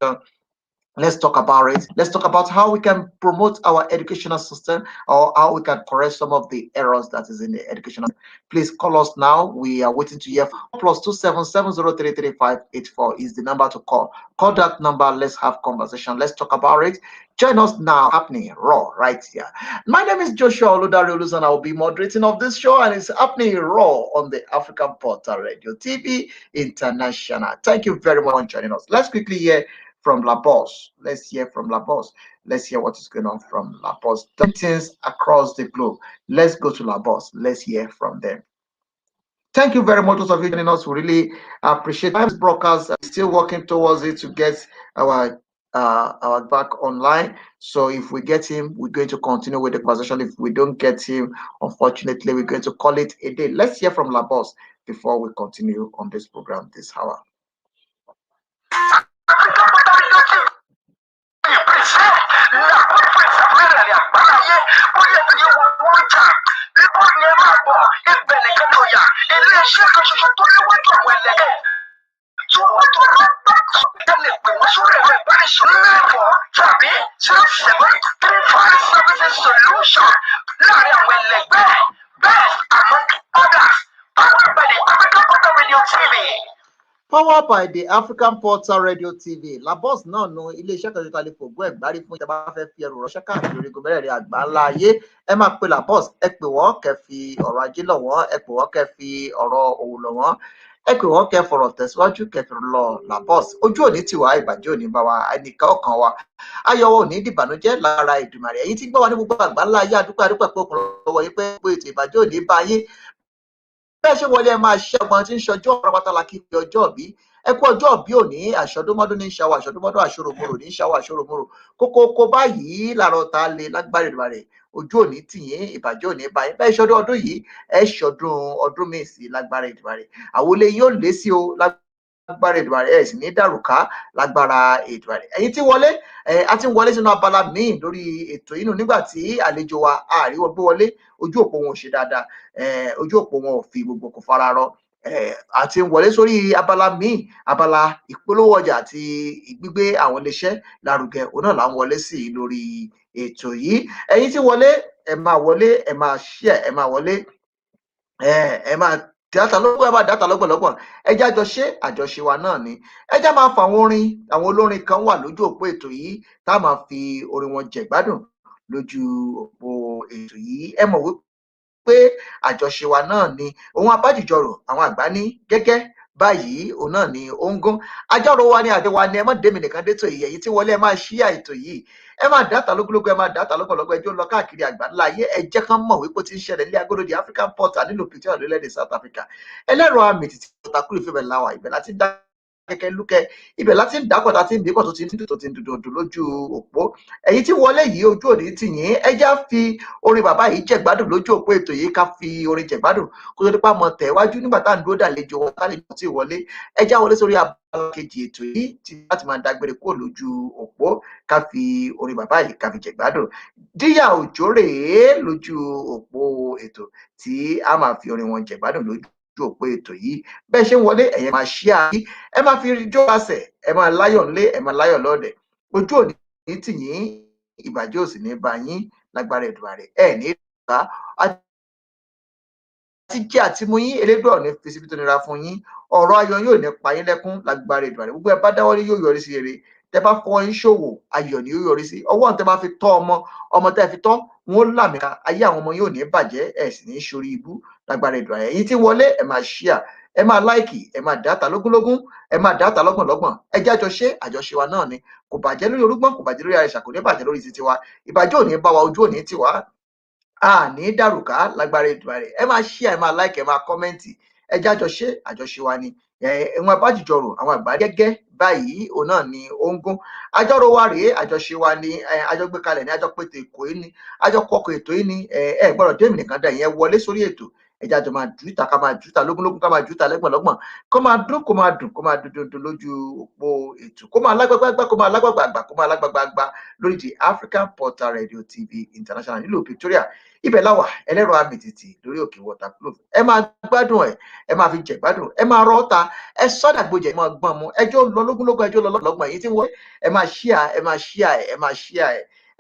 Let's talk about it. Let's talk about how we can promote our educational system or how we can correct some of the errors that is in the educational system. Please call us now. We are waiting to hear. +277033584 is the number to call. Call that number. Let's have conversation. Let's talk about it. Join us now. Happening raw right here. My name is Joshua Oludariolus and I will be moderating of this show, and it's happening raw on the African Portal Radio TV International. Thank you very much for joining us. Let's quickly hear from La Boss. Let's hear from La Boss. Let's hear what is going on from La Boss. Things across the globe. Let's go to La Boss. Let's hear from them. Thank you very much, those of you joining us. We really appreciate this broadcast. I'm still working towards it to get our back online. So if we get him, we're going to continue with the conversation. If we don't get him, unfortunately, we're going to call it a day. Let's hear from La Boss before we continue on this program this hour. Powered by the African Portal Radio TV. La Boss náà nu iléeṣẹ́ kan tó lè fògbó ẹ̀gbárí fún ìjọba fẹ́ fi ẹrù ránṣẹ́ káàkiri orígun mẹ́rẹ̀ẹ̀rin àgbà ńlá ayé. Ẹ máa pe La Boss, ẹ pè wọ́n kẹ́ fi ọ̀rọ̀ ajé lọ̀ wọ́n, ẹ pè wọ́n kẹ́ fi ọ̀rọ̀ òwò lọ̀ wọ́n, ẹ pè wọ́n kẹ́ fọ̀rọ̀ tẹ̀síwájú kẹ́ fi lọ La Boss. Ojú òní tiwa, ìbàjẹ́ òní bá wa, ẹnìkan ọkàn wa. Ayọ̀wọ̀ òní dìbànújẹ́ lára Èdùmàrè. Ẹ̀yin tí gbọ́ wa ní gbogbo àgbà ńlá ayé, adúpẹ́ pé okùn lọ́wọ́ yín pé ètò ìbàjẹ́ òní bá yín. Bẹ́ẹ̀ ṣe wọlé ẹ máa ṣe ọgbọ́n tí ń ṣọjọ́ ọ̀rọ̀ pátálà kí fi ọjọ́ bí ẹ kú ọjọ́ bí òní àṣọdúnmọ́dún ní ṣàwọ̀ àṣọdúnmọ́dún àṣọròmọ́rò ní ṣàwọ̀ àṣọròmọ́rò kókó báyìí làárọ̀ ta lè lágbára Èdùmàrè ojú òní tìyín ìbàjẹ́ òní báyìí bẹ́ẹ̀ ṣọdún ọdún yìí ẹ ṣọdún ọdún míì sí lágbára Èdùmàrè àwọlé yóò lé sí o lágbára Èdùmàrè ẹ sì ní dàrúkà lágbára Èdùmàrè ẹ̀yin tí wọlé a ti ń wọlé sínú abala míì lórí ètò yìí nù nígbà tí àlejò wa àríwọ gbé wọlé ojú òpó wọn ò ṣe dáadáa ojú òpó wọn ò fi gbogbo kò fara rọ àti ń wọlé sórí abala míì abala ìpolówó ọjà àti gbígbé àwọn iléeṣẹ́ lárugẹ òun náà là ń wọlé sí lórí ètò yìí ẹ̀yin tí wọlé ẹ máa wọlé ẹ máa share ẹ máa wọlé ẹ máa dátà lọ́gbọ̀n ẹ máa dátà lọ́gbọ̀lọ́gbọ̀n ẹ já jọ ṣe àjọṣe wa náà ni ẹ já máa fa àwọn olórin kan wà lójú òpó ètò yìí tá a máa fi orin wọn jẹ̀gbádùn lójú òpó ètò yìí ẹ mọ̀ wípé pé àjọṣe wa náà ni ohun abájìjọrò àwọn àgbà ní gẹ́gẹ́ báyìí òun náà ni ó ń gún àjọrò wa ní àdéhùn wa ni ẹ má dé mi nìkan dé tó yìí èyí tí wọlé ẹ máa ṣíà ètò yìí ẹ máa dátà lógúnlógún ẹ máa dátà lọ́pọ̀lọpọ̀ ẹjọ́ lọ káàkiri àgbáńlá ayé ẹ jẹ́ kán mọ̀ wípé ó ti ń ṣẹlẹ̀ ní agodo di African Portal nílùú Pretoria lórílẹ̀-èdè South Africa ẹlẹ́rọ àmì títí ọ̀tàkùrù ìfẹ́ bẹ̀ láwà ibẹ̀ láti dá kẹ̀kẹ́ lúkẹ́ ibẹ̀ láti ń dákọ̀ láti ń bí kọ̀ tó ti ń dùn lójú òpó èyí tí wọlé yìí ojú òní tì yín ẹ já fi orin bàbá yìí jẹ̀gbádùn lójú òpó ètò yìí ká fi orin jẹ̀gbádùn kó tó dípá mọ tẹ̀wájú nígbà tá à ń dúró dàlejò wọn tálejò tí wọlé ẹ já wọlé sórí abala kejì ètò yìí tí láti máa dágbére kúrò lójú òpó ká fi orin bàbá yìí ká fi jẹ̀gbádùn díyà òjò rèé lójú òpó ètò tí a máa fi orin wọn jẹ̀gbádùn lójú òpó ètò yìí bẹ́ẹ̀ ṣe ń wọlé ẹ̀yẹ máa ṣí àyí ẹ máa fi jó àṣẹ ẹ máa láyọ̀ ńlé ẹ máa láyọ̀ lọ́ọ̀dẹ̀ ojú òní tì yín ìbàjẹ́ òsì ní bá yín lágbára Èdùmàrè ẹ ní ìgbà àti jẹ́ àtimú yín elédùn ọ̀ní fi síbi tó nira fún yín ọ̀rọ̀ ayọ̀ yóò ní pa yín lẹ́kún lágbára Èdùmàrè gbogbo ẹ bá dáwọ́lé yóò yọrí sí rere tẹ bá fọwọ́ yín ṣòwò ayọ̀ ni yóò yọrí sí ọwọ́ tẹ bá fi tọ́ ọmọ tẹ fi tọ́ wọn ó làmìka ayé àwọn ọmọ yóò ní bàjẹ́ ẹ sì ní sórí ibú lágbára Èdùmàrè èyí tí wọlé ẹ máa ṣíà ẹ máa láìkì ẹ máa dátà lógúnlógún ẹ máa dátà lọ́gbọ̀nlọ́gbọ̀n ẹ jẹ́ àjọṣe àjọṣe wa náà ni kò bàjẹ́ lórí orúgbọ́n kò bàjẹ́ lórí àrẹ̀ṣà kò ní bàjẹ́ lórí títí wa ìbàjẹ́ òní bá wa ojú òní tì wá ní dàrúkà lágbára Èdùmàrè ẹ máa ṣíà ẹ máa láìkì ẹ máa kọ́mẹ́ǹtì ẹ jẹ́ àjọṣe àjọṣe wa ni ẹ̀wọ̀n abájìjọrò àwọn àgbà gẹ́gẹ́ báyìí òun náà ni ó ń gún àjọrò wa rèé àjọṣe wa ni àjọgbékalẹ̀ ní àjọpẹ̀tẹ̀ èkó yìí ni àjọkọ̀ọ̀kọ̀ ètò yìí ni ẹ gbọ́dọ̀ dé mi nìkan dá ìyẹn wọlé sórí ètò ẹja jọ máa jùúta ká máa jùúta lógúnlógún ká máa jùúta lẹ́gbọ̀nlọ́gbọ̀n kó máa dún kó máa dùn kó máa dún lójú òpó ètò kó máa lágbàgbà kó máa lágbàgbà kó máa lágbàgbà lórí the African Portal Radio TV International nílùú Victoria ibẹ̀ láwà ẹlẹ́rọ àmìtìtì lórí òkè waterproof ẹ máa gbádùn ẹ máa fi jẹ̀gbádùn ẹ máa rọ́ọ̀ta ẹ sọ́dàgbòjẹ̀ ẹ máa gbọ́n mu ẹjọ́ lọ lógúnlógún ẹjọ́ lọ lọ́gbọ̀n èyí tí wọ́n ẹ máa ṣíà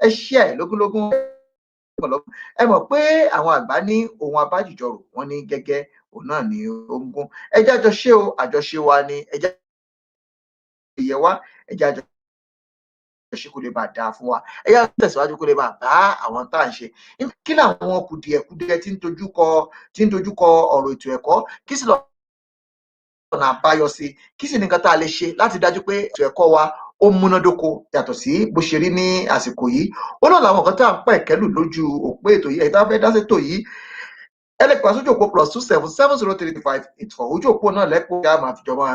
ẹ ṣíà ẹ lógúnlógún ẹ mọ̀ pé àwọn àgbà ní ohun abájìjọrò wọn ní gẹ́gẹ́ òun náà ní ogún ẹjẹ́ àjọṣe o àjọṣe wa ni ẹjẹ́ ìyẹ wa ẹjẹ́ àjọṣe kó lè bá dáa fún wa ẹjẹ́ àtẹ̀síwájú kó lè bá bá àwọn tá à ń ṣe kí làwọn kùdìẹ̀kudiẹ tí ń dojúkọ ọ̀rọ̀ ètò ẹ̀kọ́ kí sì lọ ọ̀nà àbáyọ sí kí sì nìkan tá a lè ṣe láti dájú pé ètò ẹ̀kọ́ wa ó múnádóko yàtọ̀ sí bó ṣe rí ní àsìkò yìí ó náà làwọn kan tá à ń pẹ̀ kẹ́lù lójú òpó ètò yìí ẹ̀dá fẹ́ dá sétò yìí ẹlẹ́pàá sójú òpó +277033584 ojú òpó náà lẹ́pọ̀ yá máa fi jọba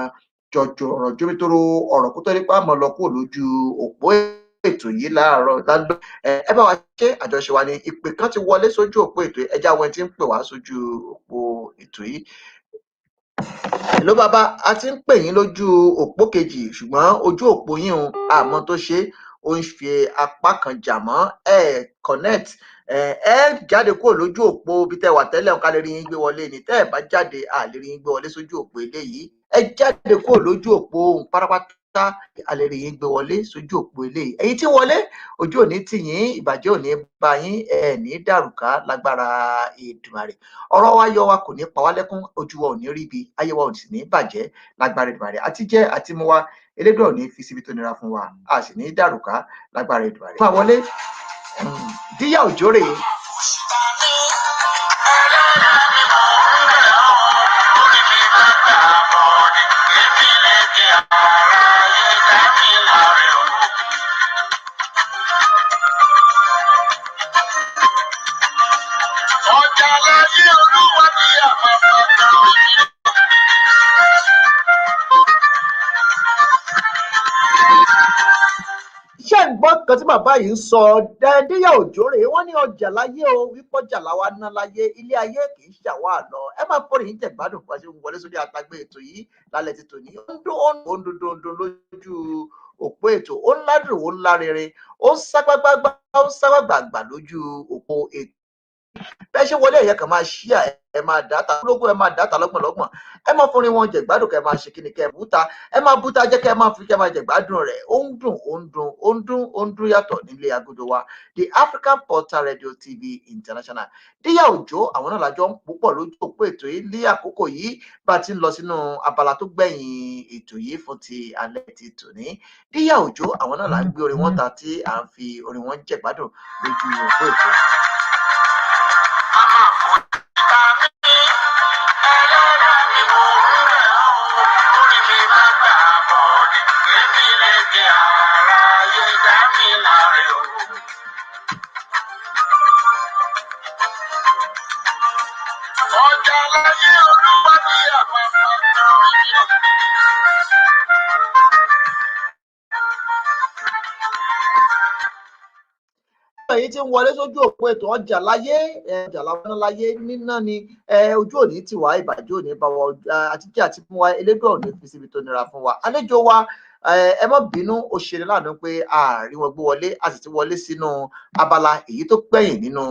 jọjọ ọ̀rọ̀ jómitóró ọ̀rọ̀ kó tó nípa àmọ́ lọ kó lójú òpó ètò yìí láàárọ̀ lálọ́ ẹ bá wa ṣe àjọṣe wa ní ìpè kan ti wọlé sójú òpó ètò yìí ẹjá wọn ti ń pè wá sójú òpó ètò yìí ló bàbá a ti ń pè yín lójú òpó kejì ṣùgbọ́n ojú òpó yín o àmọ́ tó ṣe ó ń fi apá kan jà mọ́ connect ẹ jáde kúrò lójú òpó bí tẹ́ wà tẹ́lẹ̀ ká lè rí yín gbé wọlé ni tẹ́ ẹ bá jáde a lè rí yín gbé wọlé sójú òpó eléyìí ẹ jáde kúrò lójú òpó ohun pátápátá a lè rí yín gbé wọlé sójú òpó eléyìí èyí tí wọlé ojú òní tì yín ìbàjẹ́ òní bá yín ẹ ní dàrúkà lágbára Èdùmàrè ọ̀rọ̀ wa yọ wa kò ní pa wá lẹ́kún ojú wa ò ní rí ibi ayé wa ò sì ní bàjẹ́ lágbára Èdùmàrè àti jẹ́ àti mú wa elédùn ò ní fi síbi tó nira fún wa a sì ní dàrúkà lágbára Èdùmàrè máa wọlé díyà òjò rèé. ṣé ń gbọ́ kan tí bàbá yìí ń sọ díyà òjò rèé wọ́n ní ọjà láyé o wípọ́jà làwa ná láyé ilé ayé kì í ṣàwá lọ ẹ máa fọ́ọ̀rì yín jẹ̀gbádùn pàṣẹ wọlé sórí àtàgbé ètò yìí lálẹ́ ti tòní ó ń dún lójú òpó ètò ó ń ládùn ó ń lárinrin ó ń ságbàgbà lójú òpó ètò bẹ́ẹ̀ ṣe wọlé ẹ̀yẹ kan máa ṣíà ẹ máa dáta lógún ẹ máa dáta lọ́gbọ̀nlọ́gbọ̀n ẹ máa fúnni wọn jẹ̀gbádùn kẹ máa ṣe kí ni kẹ búta ẹ máa búta jẹ́ kẹ máa fi kẹ máa jẹ̀gbádùn rẹ̀ ó ń dún yàtọ̀ nílé agodo wa the African Portal Radio TV International díyà òjò àwọn náà lájọ ń púpọ̀ lójú òpó ètò yìí ní àkókò yìí bá ti ń lọ sínú abala tó gbẹ̀yìn ètò yìí fún ti alẹ́ ti tòní díyà òjò àwọn náà là ń gbé orin wọn ta tí à ń fi orin wọn jẹ̀gbádùn lójú òpó ètò yìí. èyí tí ń wọlé sójú òpó ètò ọjà láyé níná ni ojú òní ti wá ìbàjẹ́ òní bá wa àtijọ́ àti fún wa elédùn òní fi síbi tó nira fún wa àlejò wa ẹ má bínú ó ṣe ní láàánú pé ààrí wọn gbé wọlé a sì ti wọlé sínú abala èyí tó gbẹ̀yìn nínú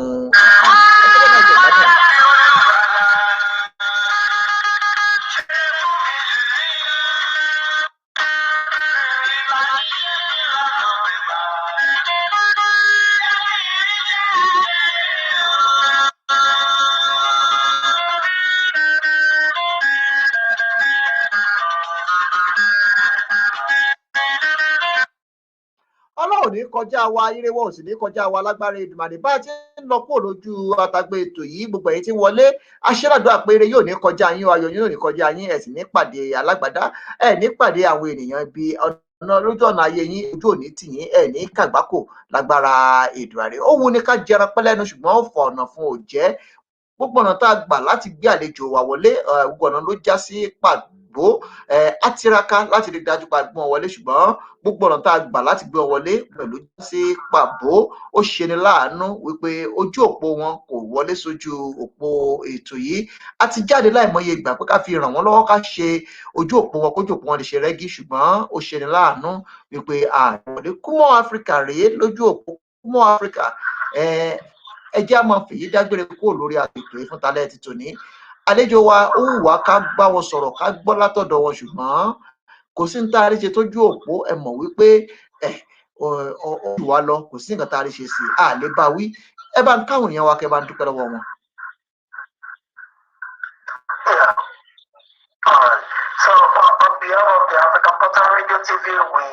ọlọ́run ní kọjá wa irewọ́ ò sì ní kọjá wa lágbára Èdùmàrè bá ti ń lọ kúrò lójú àtàgbé ètò yìí gbogbo ẹ̀yin tí ń wọlé aṣẹ́ràdúrà péré yóò ní kọjá yín ayọ̀ yóò ní kọjá yín ẹ̀ sì ní pàdé alágbádá ẹ̀ ní pàdé àwọn ènìyàn bí ọ̀nà lójú ọ̀nà ayé yín ojú òní tì yín ẹ̀ ní kàgbákò lágbára Èdùmàrè ó wù ní ká jẹran pẹ́lẹ́nu ṣùgbọ́n ó fọ ọ̀nà fún òjẹ́ gbogbo ọ̀nà tá a gbà láti gbé àlejò wa wọlé gbogbo ọ̀nà ló já sí pàdé òyìnbó á tiraka láti rí dájú pa gbọ́n wọlé ṣùgbọ́n gbogbo ọ̀nà tá a gbà láti gbé wọn wọlé pẹ̀lú sí pàbó ó ṣeni láàánú wípé ojú òpó wọn kò wọlé sójú òpó ètò yìí a ti jáde láìmọye ìgbà pé ká fi ràn wọ́n lọ́wọ́ ká ṣe ojú òpó wọn kójú òpó wọn lè ṣe rẹ́gí ṣùgbọ́n ó ṣeni láàánú wípé àìwọlé Kúmọ̀ Áfíríkà rèé lójú òpó Kúmọ̀ Áfíríkà ẹ jẹ́ á máa fèyí dágbére kúrò lórí àgbègbè fún talẹ́ ti tòní àlejò wa ó wù wá ká bá wọn sọ̀rọ̀ ká gbọ́ látọ̀dọ̀ wọn ṣùgbọ́n kò sí ní tá a rí ṣe tójú òpó ẹ mọ̀ wípé ó jù wá lọ kò sí nǹkan tá a rí ṣe sí a lè bá wí ẹ bá ń káwọn èèyàn wa kẹ bá ń dúpẹ́ lọ́wọ́ wọn. So on behalf of the African Portal Radio TV, we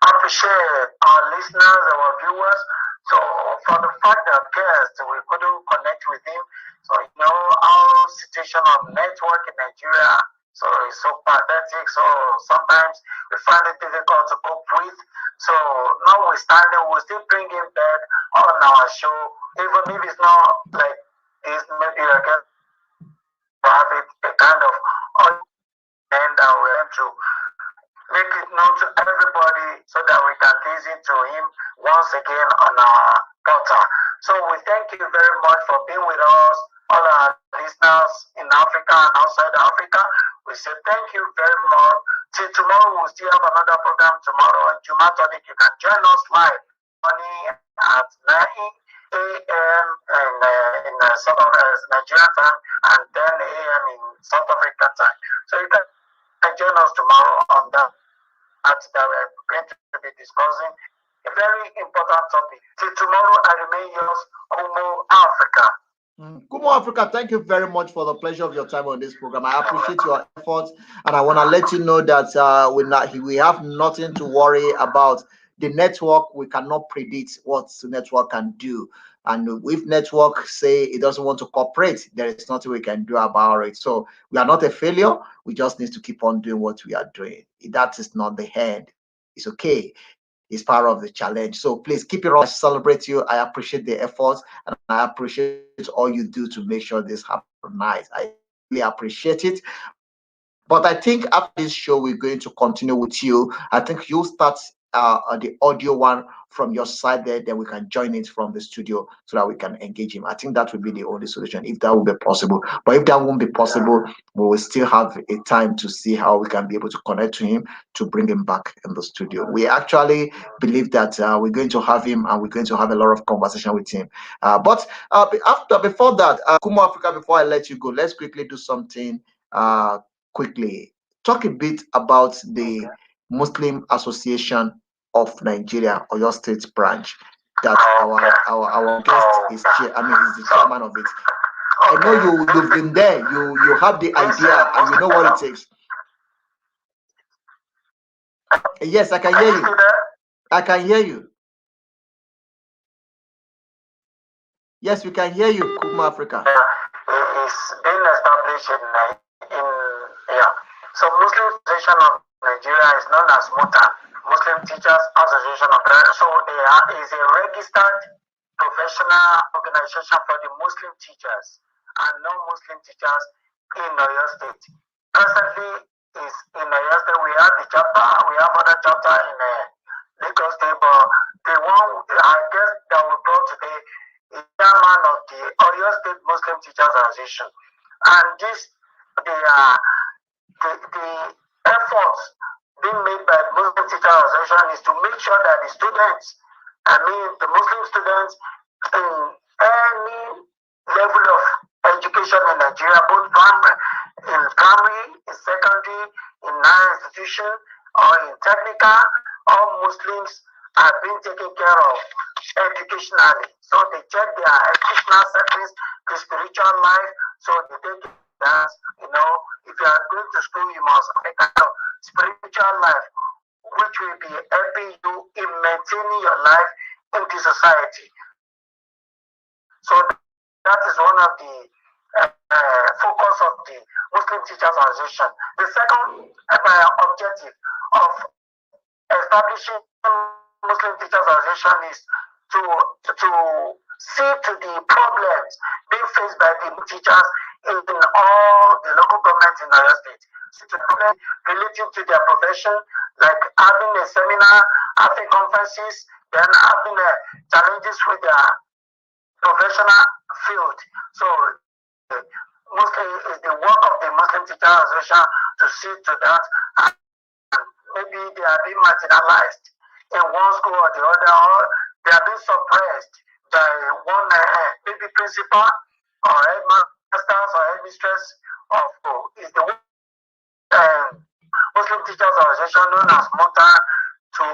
appreciate our listeners, our viewers. So for the fact that guests, we couldn't connect with him. So you know our situation of network in Nigeria, so it's so pathetic. So sometimes we find it difficult to cope with. So notwithstanding, we'll still bring him back on our show, even if it's not like this. Maybe again, have it a kind of and we're going to make it known to everybody so that we can listen to him once again on our portal. So we thank you very much for being with us, all our listeners in Africa and outside Africa. We say thank you very much. Till tomorrow, we'll still have another program tomorrow on Juma Tonic. You can join us live at 9 a.m. in South Africa, Nigerian time, and 10 a.m. in South African time. So you can join us tomorrow on that we're going to be discussing a very important topic. Till tomorrow, I remain yours, Kúmọ̀ Africa. Kúmọ̀ Africa, thank you very much for the pleasure of your time on this program. I appreciate your efforts, and I want to let you know that we have nothing to worry about. The network, we cannot predict what the network can do. And if network say it doesn't want to cooperate, there is nothing we can do about it. So we are not a failure. We just need to keep on doing what we are doing. That is not the end. It's okay. It's part of the challenge. So please keep it on. I celebrate you. I appreciate the efforts, and I appreciate all you do to make sure this happens nice. I really appreciate it. But I think after this show, we're going to continue with you. I think you'll start the audio one from your side there, then we can join it from the studio so that we can engage him. I think that would be the only solution if that would be possible. But if that won't be possible, we will still have a time to see how we can be able to connect to him to bring him back in the studio. We actually believe that we're going to have him and we're going to have a lot of conversation with him. But before that, Kúmọ̀ Africa, before I let you go, let's quickly do something quickly. Talk a bit about the Muslim Association of Nigeria, or your state branch, that our guest is is the chairman of it. I know you've been there, you have the idea and you know what it takes. Yes, I can hear you. I can hear you. Yes, we can hear you, Kúmọ̀ Africa. It's been established in So Muslim Association of Nigeria is known as MUTAN, Muslim Teachers Association of Nigeria. So there is a registered professional organization for the Muslim teachers and non-Muslim teachers in Oyo State. Presently, is in Oyo State. We have the chapter. We have other chapter in Lagos State, but the one I guess that we brought today is chairman of the Oyo State Muslim Teachers Association, and this the efforts being made by the Muslim Teachers Association is to make sure that the students, the Muslim students in any level of education in Nigeria, both primary, in secondary, in higher institution, or in technical, all Muslims are being taken care of educationally. So they check their educational settings, the spiritual life, so they take that, if you are going to school, you must have a kind of spiritual life, which will be helping you in maintaining your life in the society. So that is one of the focus of the Muslim Teachers Association. The second objective of establishing Muslim Teachers Association is to see to the problems being faced by the teachers in all the local governments in Oyo State. related to their profession, like having a seminar, having conferences, then having challenges with their professional field. So mostly it's the work of the Muslim Teacher Association to see to that, and maybe they are being marginalized in one school or the other, or they are being suppressed by one maybe principal or headmasters or headmistress of school. Is the Muslim Teachers Association known as MUTA to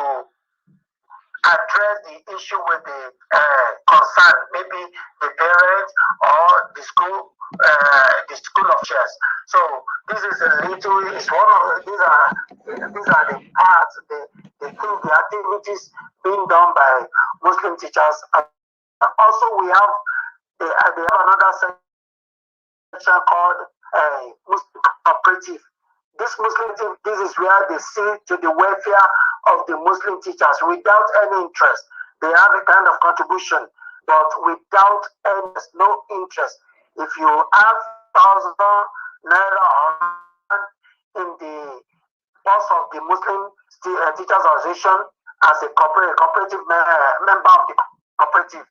address the issue with the concern, maybe the parents or the school of chairs. So this is a little. It's one of these are the parts, the activities being done by Muslim teachers. Also, we have they have another section called Muslim cooperative. This Muslim, this is where they see to the welfare of the Muslim teachers without any interest. They have a kind of contribution, but without any no interest. If you have 1,000 naira in the boss of the Muslim Teachers Association as a cooperative member of the cooperative,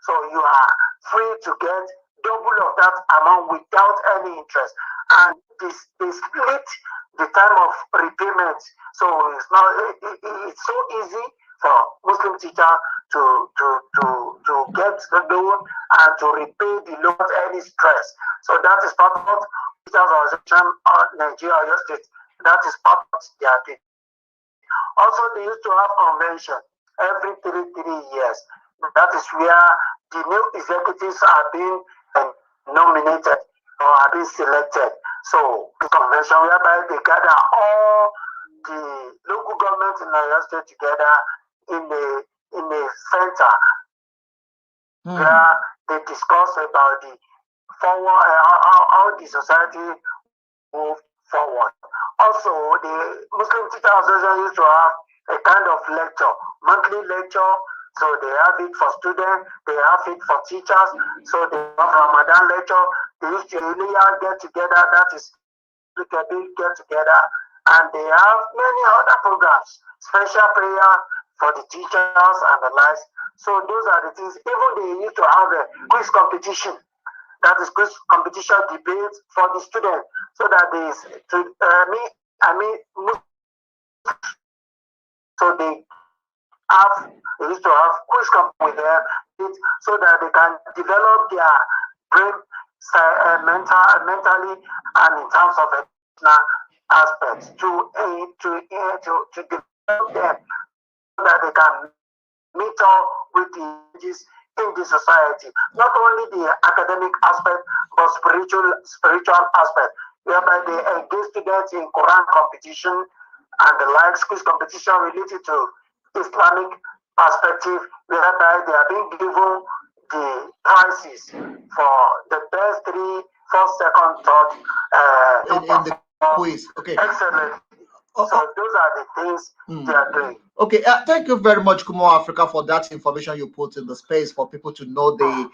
so you are free to get double of that amount without any interest, and they split the time of repayment. So it's so easy for Muslim teacher to get the loan and to repay the loan without any stress. So that is part of Teachers Association of Nigeria, your state. That is part of their thing. Also, they used to have convention every 3 years. That is where the new executives are being nominated or are being selected. So the convention whereby they gather all the local government in Nigeria state together in a center where they discuss about the forward how the society move forward. Also, the Muslim Teacher Association used to have a kind of lecture, monthly lecture. So they have it for students, they have it for teachers. So they have Ramadan lecture. They used to really get together. That is get together, and they have many other programs, special prayer for the teachers and the likes. So those are the things. Even they used to have a quiz competition. That is quiz competition debate for the students, so that so they used to have quiz competition with them, so that they can develop their brain mentally and in terms of educational aspects to develop them so that they can meet up with the changes in the society. Not only the academic aspect, but spiritual aspect, whereby they engage students in Quran competition and the likes, quiz competition related to Islamic perspective, whereby they are being given the prizes for the best 3, 4, second, third in the quiz. Okay. Excellent. So those are the things they are doing. Okay, thank you very much, Kumo Africa, for that information you put in the space for people to know the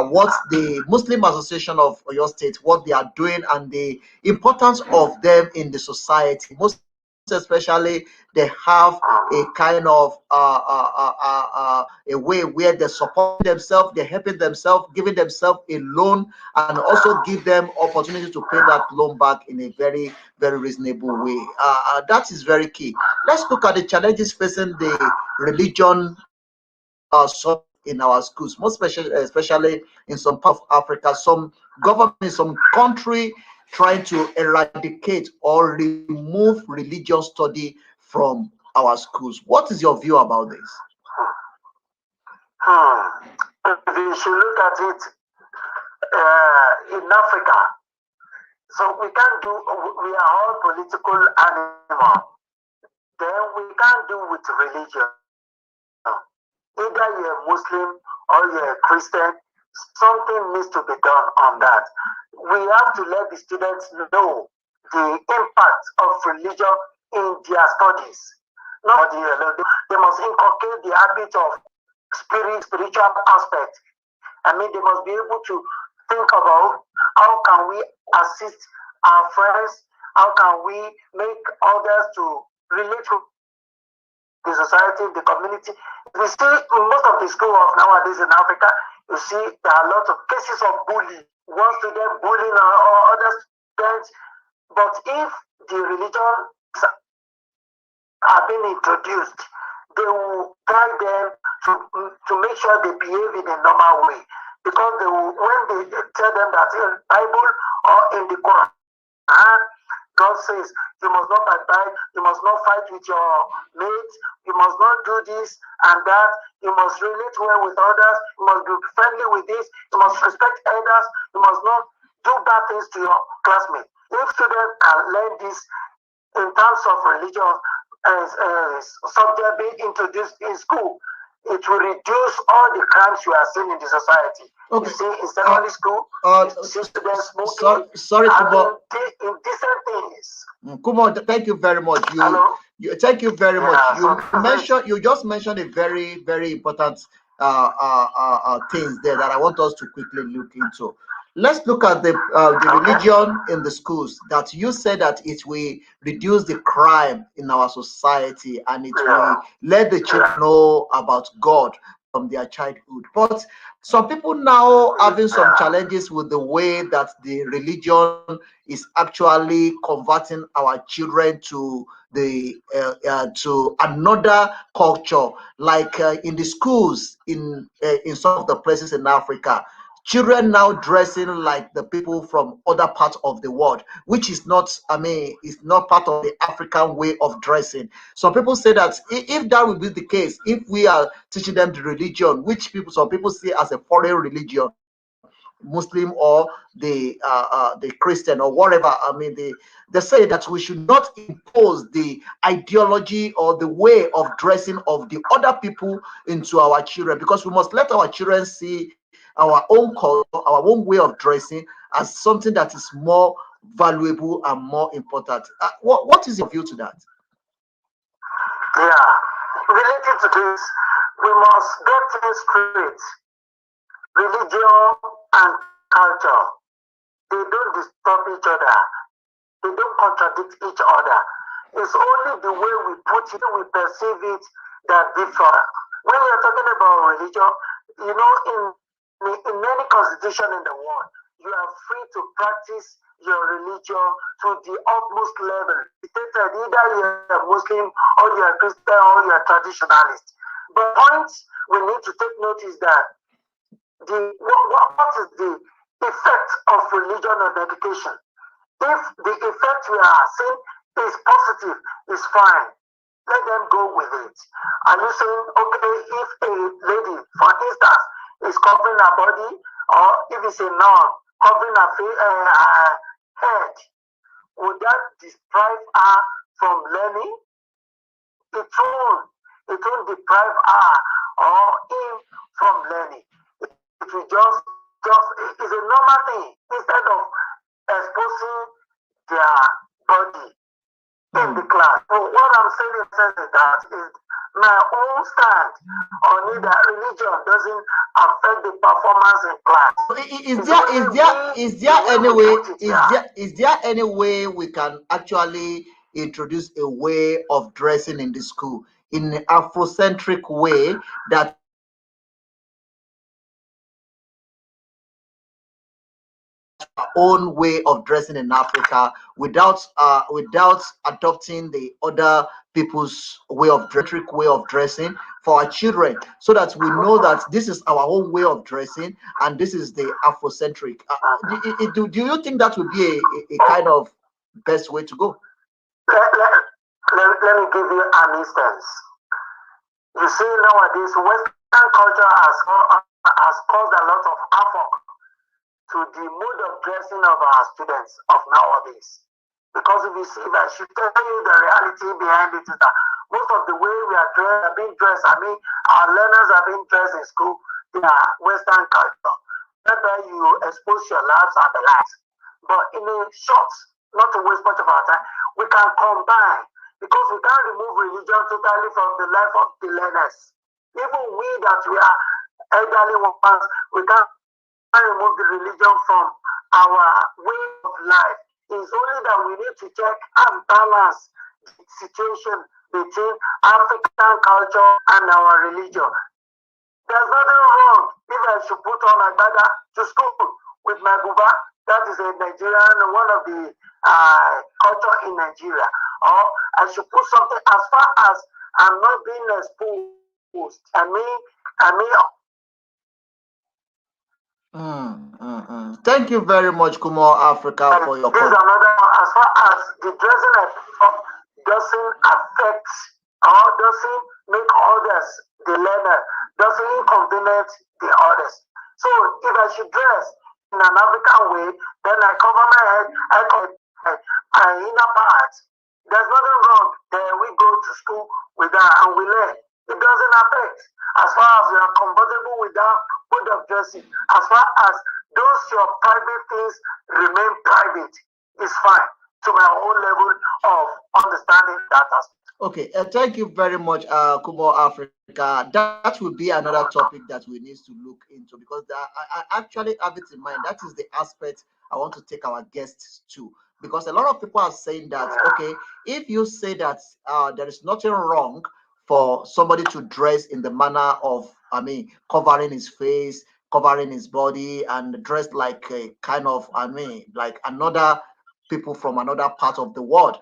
what the Muslim Association of your state, what they are doing, and the importance of them in the society. Most especially, they have a kind of a way where they support themselves, they're helping themselves, giving themselves a loan, and also give them opportunity to pay that loan back in a very, very reasonable way. That is very key. Let's look at the challenges facing the religion in our schools, most especially in some part of Africa. Some government in some country trying to eradicate or remove religion study from our schools. What is your view about this? If you should look at it in Africa, so we can't do, we are all political animals. Then we can't do with religion. Either you're a Muslim or you're a Christian, something needs to be done on that. We have to let the students know the impact of religion in their studies. Not they must inculcate the habit of spiritual aspect. I mean, they must be able to think about how can we assist our friends, How can we make others to relate to the society, the community? We see in most of the schools nowadays in Africa, you see there are a lot of cases of bullying. One student bullying or other students. But if the religion are being introduced, they will guide them to make sure they behave in a normal way. Because they will, when they tell them that in the Bible or in the Quran, God says you must not backbite, you must not fight with your mates, you must not do this and that, you must relate well with others, you must be friendly with this, you must respect elders, you must not do bad things to your classmates. If students can learn this in terms of religion subject being introduced in school, it will reduce all the crimes you are seeing in the society. Okay. You see, in secondary school, you see students smoking, sorry, Kumo. Indecent things. Kumo, thank you very much. Thank you very much. You just mentioned a very, very important things there that I want us to quickly look into. Let's look at the religion in the schools. That you said that it will reduce the crime in our society and it will let the children know about God from their childhood. But some people now having some challenges with the way that the religion is actually converting our children to the to another culture, like in the schools in some of the places in Africa. Children now dressing like the people from other parts of the world, which is not, it's not part of the African way of dressing. Some people say that if that will be the case, if we are teaching them the religion, which some people see as a foreign religion, Muslim or the Christian or whatever. They say that we should not impose the ideology or the way of dressing of the other people into our children, because we must let our children see our own culture, our own way of dressing as something that is more valuable and more important. What is your view to that? Yeah, related to this, we must get things straight. Religion and culture, they don't disturb each other. They don't contradict each other. It's only the way we put it, we perceive it that differ. When you're talking about religion, in many constitutions in the world, you are free to practice your religion to the utmost level. It's stated either you're a Muslim or you're a Christian or you're a traditionalist. But points we need to take note is that what is the effect of religion on education? If the effect we are seeing is positive, is fine. Let them go with it. Are you saying, okay, if a lady, for instance, is covering her body, or if it's a nun covering her head, would that deprive her from learning? It won't deprive her or him from learning. It will it's a normal thing. Instead of exposing their body in the class. So what I'm saying is that is my own stand on it that religion doesn't affect the performance in class. Is there any way we can actually introduce a way of dressing in the school in an Afrocentric way that own way of dressing in Africa without adopting the other people's way of dressing for our children, so that we know that this is our own way of dressing and this is the Afrocentric. Do you think that would be a kind of best way to go? Let me give you an instance. You see, nowadays Western culture has caused a lot of havoc to the mode of dressing of our students of nowadays. Because if I should tell you the reality behind it is that most of the way we are being dressed, our learners are being dressed in school, they are Western culture. Whereby you expose your lives and the likes. But in a short, not to waste much of our time, we can combine, because we can't remove religion totally from the life of the learners. Even we that we are elderly ones, we can't remove the religion from our way of life. It's only that we need to check and balance the situation between African culture and our religion. There's nothing wrong if I should put on a bada to school with my buba. That is a Nigerian, one of the culture in Nigeria. Or I should put something as far as I'm not being exposed. I mean, Thank you very much, Kumo Africa, for your this is another one. As far as the dressing of doesn't affect or doesn't make others the learner, doesn't inconvenience the others. So if I should dress in an African way, then I cover my head, I cover my inner part. There's nothing wrong. Then we go to school with that and we learn. It doesn't affect. As far as you are comfortable with that mode of dressing, as far as those your private things remain private, it's fine to my own level of understanding that aspect. Okay, thank you very much, Kumo Africa. That will be another topic that we need to look into because I actually have it in mind. That is the aspect I want to take our guests to because a lot of people are saying that, okay, if you say that there is nothing wrong for somebody to dress in the manner of, I mean, covering his face, covering his body, and dress like a kind of, I mean, like another people from another part of the world.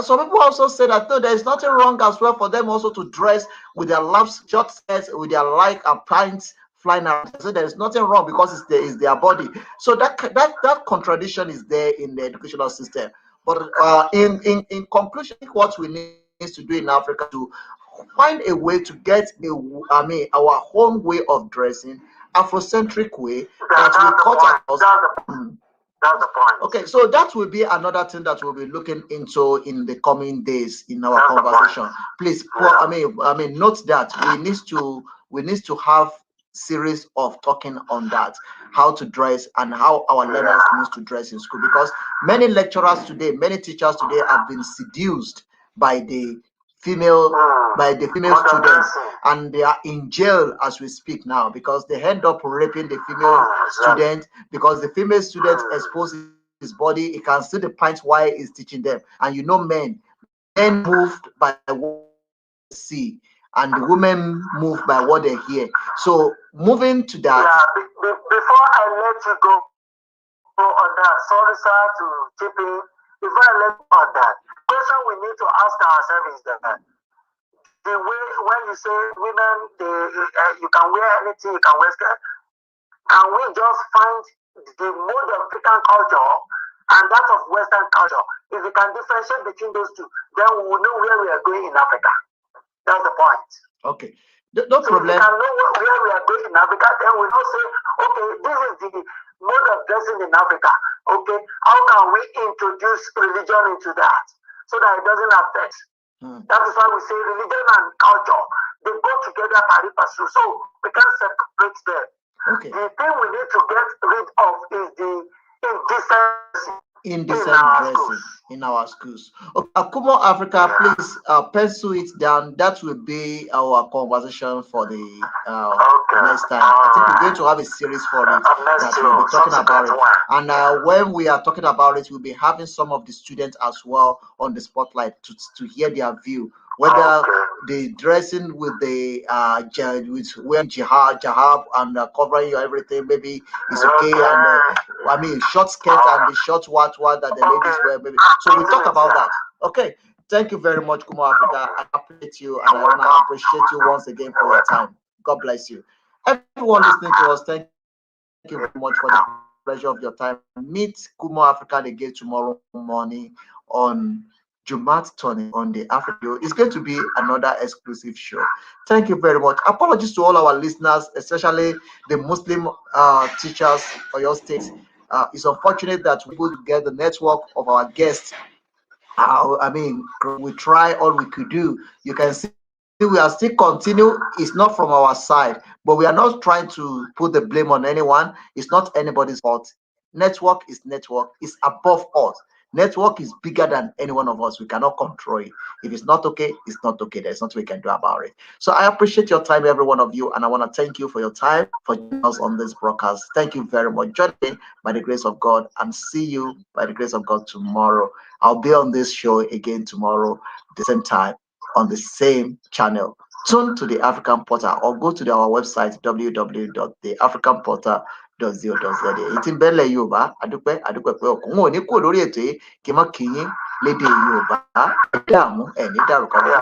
Some people also say that no, there is nothing wrong as well for them also to dress with their laps, short skirts, with their like pants flying around. So there is nothing wrong because it's their body. So that contradiction is there in the educational system. But in conclusion, what we need to do in Africa to find a way to get I mean our own way of dressing, Afrocentric way that will cut across. That's the point. Okay, so that will be another thing that we'll be looking into in the coming days in our conversation. Please, note that we need to have series of talking on that, how to dress and how our learners need to dress in school. Because many lecturers today, many teachers today have been seduced by the female female students, and they are in jail as we speak now because they end up raping the female student because the female student exposes his body. He can see the pints why he's teaching them. And you know, men moved by what they see, and the women move by what they hear. So moving to that. Yeah, before I let you go on that, sorry sir to chip in. Before I let you on that, question we need to ask ourselves is that the way when you say women, you can wear anything, you can wear skirt, and we just find the mode of African culture and that of Western culture. If we can differentiate between those two, then we will know where we are going in Africa. That's the point. Okay. No so problem. If we can know where we are going in Africa, then we will say, okay, this is the mode of dressing in Africa. Okay, how can we introduce religion into that so that it doesn't affect? That is why we say religion and culture, they go together pari passu. So we can't separate them. Okay. The thing we need to get rid of is the indecency indecent dressing in our schools. Okay, Akumo Africa, please pencil it down. That will be our conversation for the next time. I think we're going to have a series for it that we'll be talking about it. And when we are talking about it, we'll be having some of the students as well on the spotlight to hear their view. Whether the dressing with the with wearing jihab and covering your everything, maybe it's okay, and I mean short skirt and the short what that the ladies wear, maybe. So we talk about that. Okay. Thank you very much, Kumo Africa. I appreciate you, and I want to appreciate you once again for your time. God bless you. Everyone listening to us, thank you very much for the pleasure of your time. Meet Kumo Africa again tomorrow morning on Jumat Tony on the Africa Radio. It's going to be another exclusive show. Thank you very much. Apologies to all our listeners, especially the Muslim teachers for your state. It's unfortunate that we able to get the network of our guests. I mean, we try all we could do. You can see we are still continue. It's not from our side, but we are not trying to put the blame on anyone. It's not anybody's fault. Network is network. It's above us. Network is bigger than any one of us. We cannot control it. If it's not okay, it's not okay. There's nothing we can do about it. So I appreciate your time, every one of you, and I want to thank you for your time, for joining us on this broadcast. Thank you very much. Join me by the grace of God, and see you by the grace of God tomorrow. I'll be on this show again tomorrow, the same time, on the same channel. Tune to the African Portal or go to our website www.theafricanportal.co.za. èyí tí ń bẹ́lẹ̀ Yorùbá adúpẹ́ adúpẹ́ pé ọkùnrin ò ní kúrò lórí ètò yìí kí n má kí yín lédè Yorùbá ẹ dààmú ẹ ní dàrú kan wá.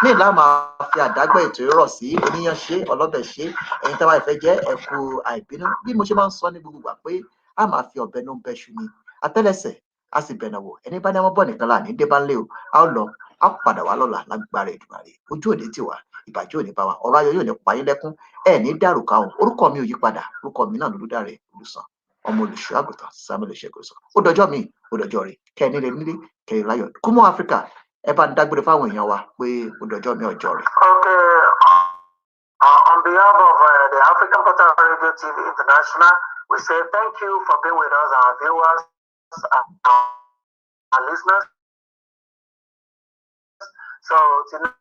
ní ìlà máa fi àdágbà ètò ìrọ̀ sí oníyàn ṣe ọlọ́bẹ̀ ṣe ẹ̀yin táwa ìfẹ́ jẹ́ ẹ̀kú àìbínú bí mo ṣe máa ń sọ ní gbogbo ìgbà pé a máa fi ọ̀bẹ ló ń bẹ́ṣu ni àtẹ́lẹsẹ̀ a sì bẹ̀nà wò ẹni bá ní ọmọ bọ̀ nìkan là ní dé bá ń lé o a ó lọ a padà wá lọ́la lágbára Èdùmàrè ojú òní tiwa ìbàjẹ́ òní bá wa ọ̀rọ̀ ayọ̀ yóò ní pa yín lẹ́kún ẹ̀ ní dàrú ká o orúkọ mi ò yí padà orúkọ mi náà lolúdáre olùsàn ọmọ olùṣọ́ àgùntàn Samuel Ṣẹ́gun ó dọjọ́ mi ó dọjọ́ rẹ̀ kẹ́ni lè nílé kẹ́ni láyọ̀ kúmọ́ Áfíríkà ẹ bá ń dágbére fáwọn èèyàn wa pé ó dọjọ́ mi ọjọ́ rẹ̀. On behalf of the African Portal Radio TV International, we say thank you for being with us, our viewers, our listeners. So tonight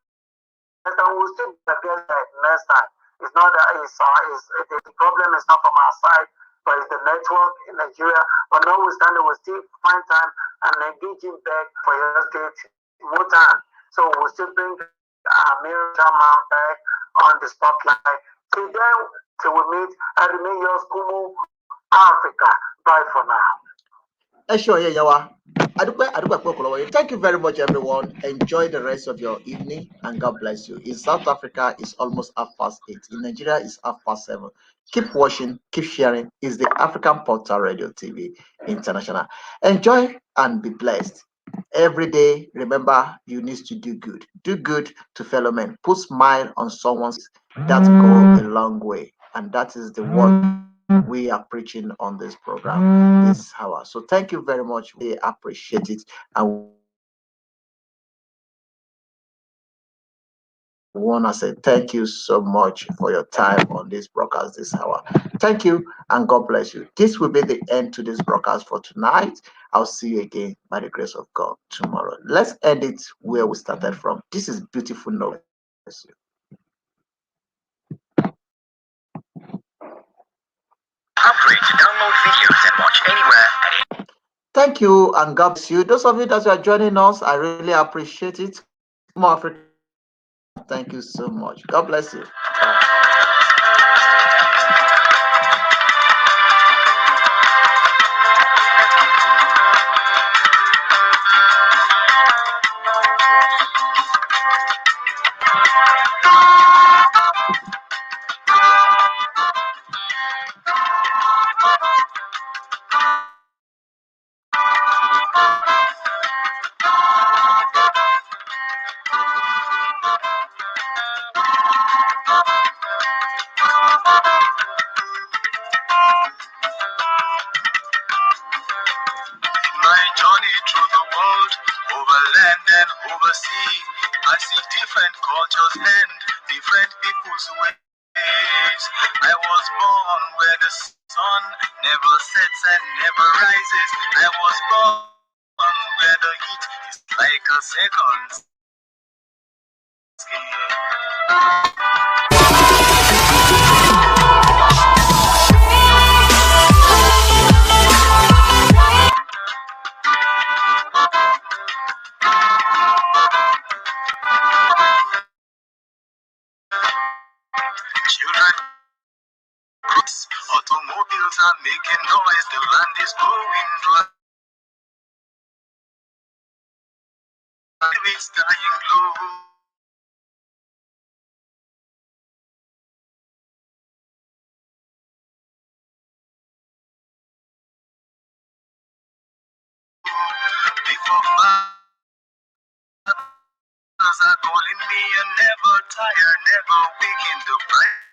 we'll still be again next time. It's not that the problem is not from our side, but it's the network in Nigeria. But notwithstanding, we'll still find time and engage him back for your state more time. So we'll still bring Amir Jaman back on the spotlight. Till then, till we meet, I remain yours, Kumu Africa. Bye for now. Thank you very much, everyone. Enjoy the rest of your evening and God bless you. In South Africa, it's almost 8:30. In Nigeria, it's 7:30. Keep watching, keep sharing. It's the African Portal Radio TV International. Enjoy and be blessed. Every day, remember, you need to do good. Do good to fellow men. Put smile on someone's face. That go a long way. And that is the word we are preaching on this program this hour. So thank you very much. We appreciate it. And we want to say thank you so much for your time on this broadcast this hour. Thank you and God bless you. This will be the end to this broadcast for tonight. I'll see you again by the grace of God tomorrow. Let's end it where we started from. This is beautiful note. Upgrade to download videos and watch anywhere. Thank you and God bless you. Those of you that are joining us, I really appreciate it. More Africa. Thank you so much. God bless you. Bye. My journey through the world, over land and over sea, I see different cultures and different people's ways. I was born where the sun never sets and never rises. I was born where the heat is like a second skin. Children, automobiles are making noise, the land is going dry. It's dying low. Before fathers are calling me a never tired, never weak in the fight.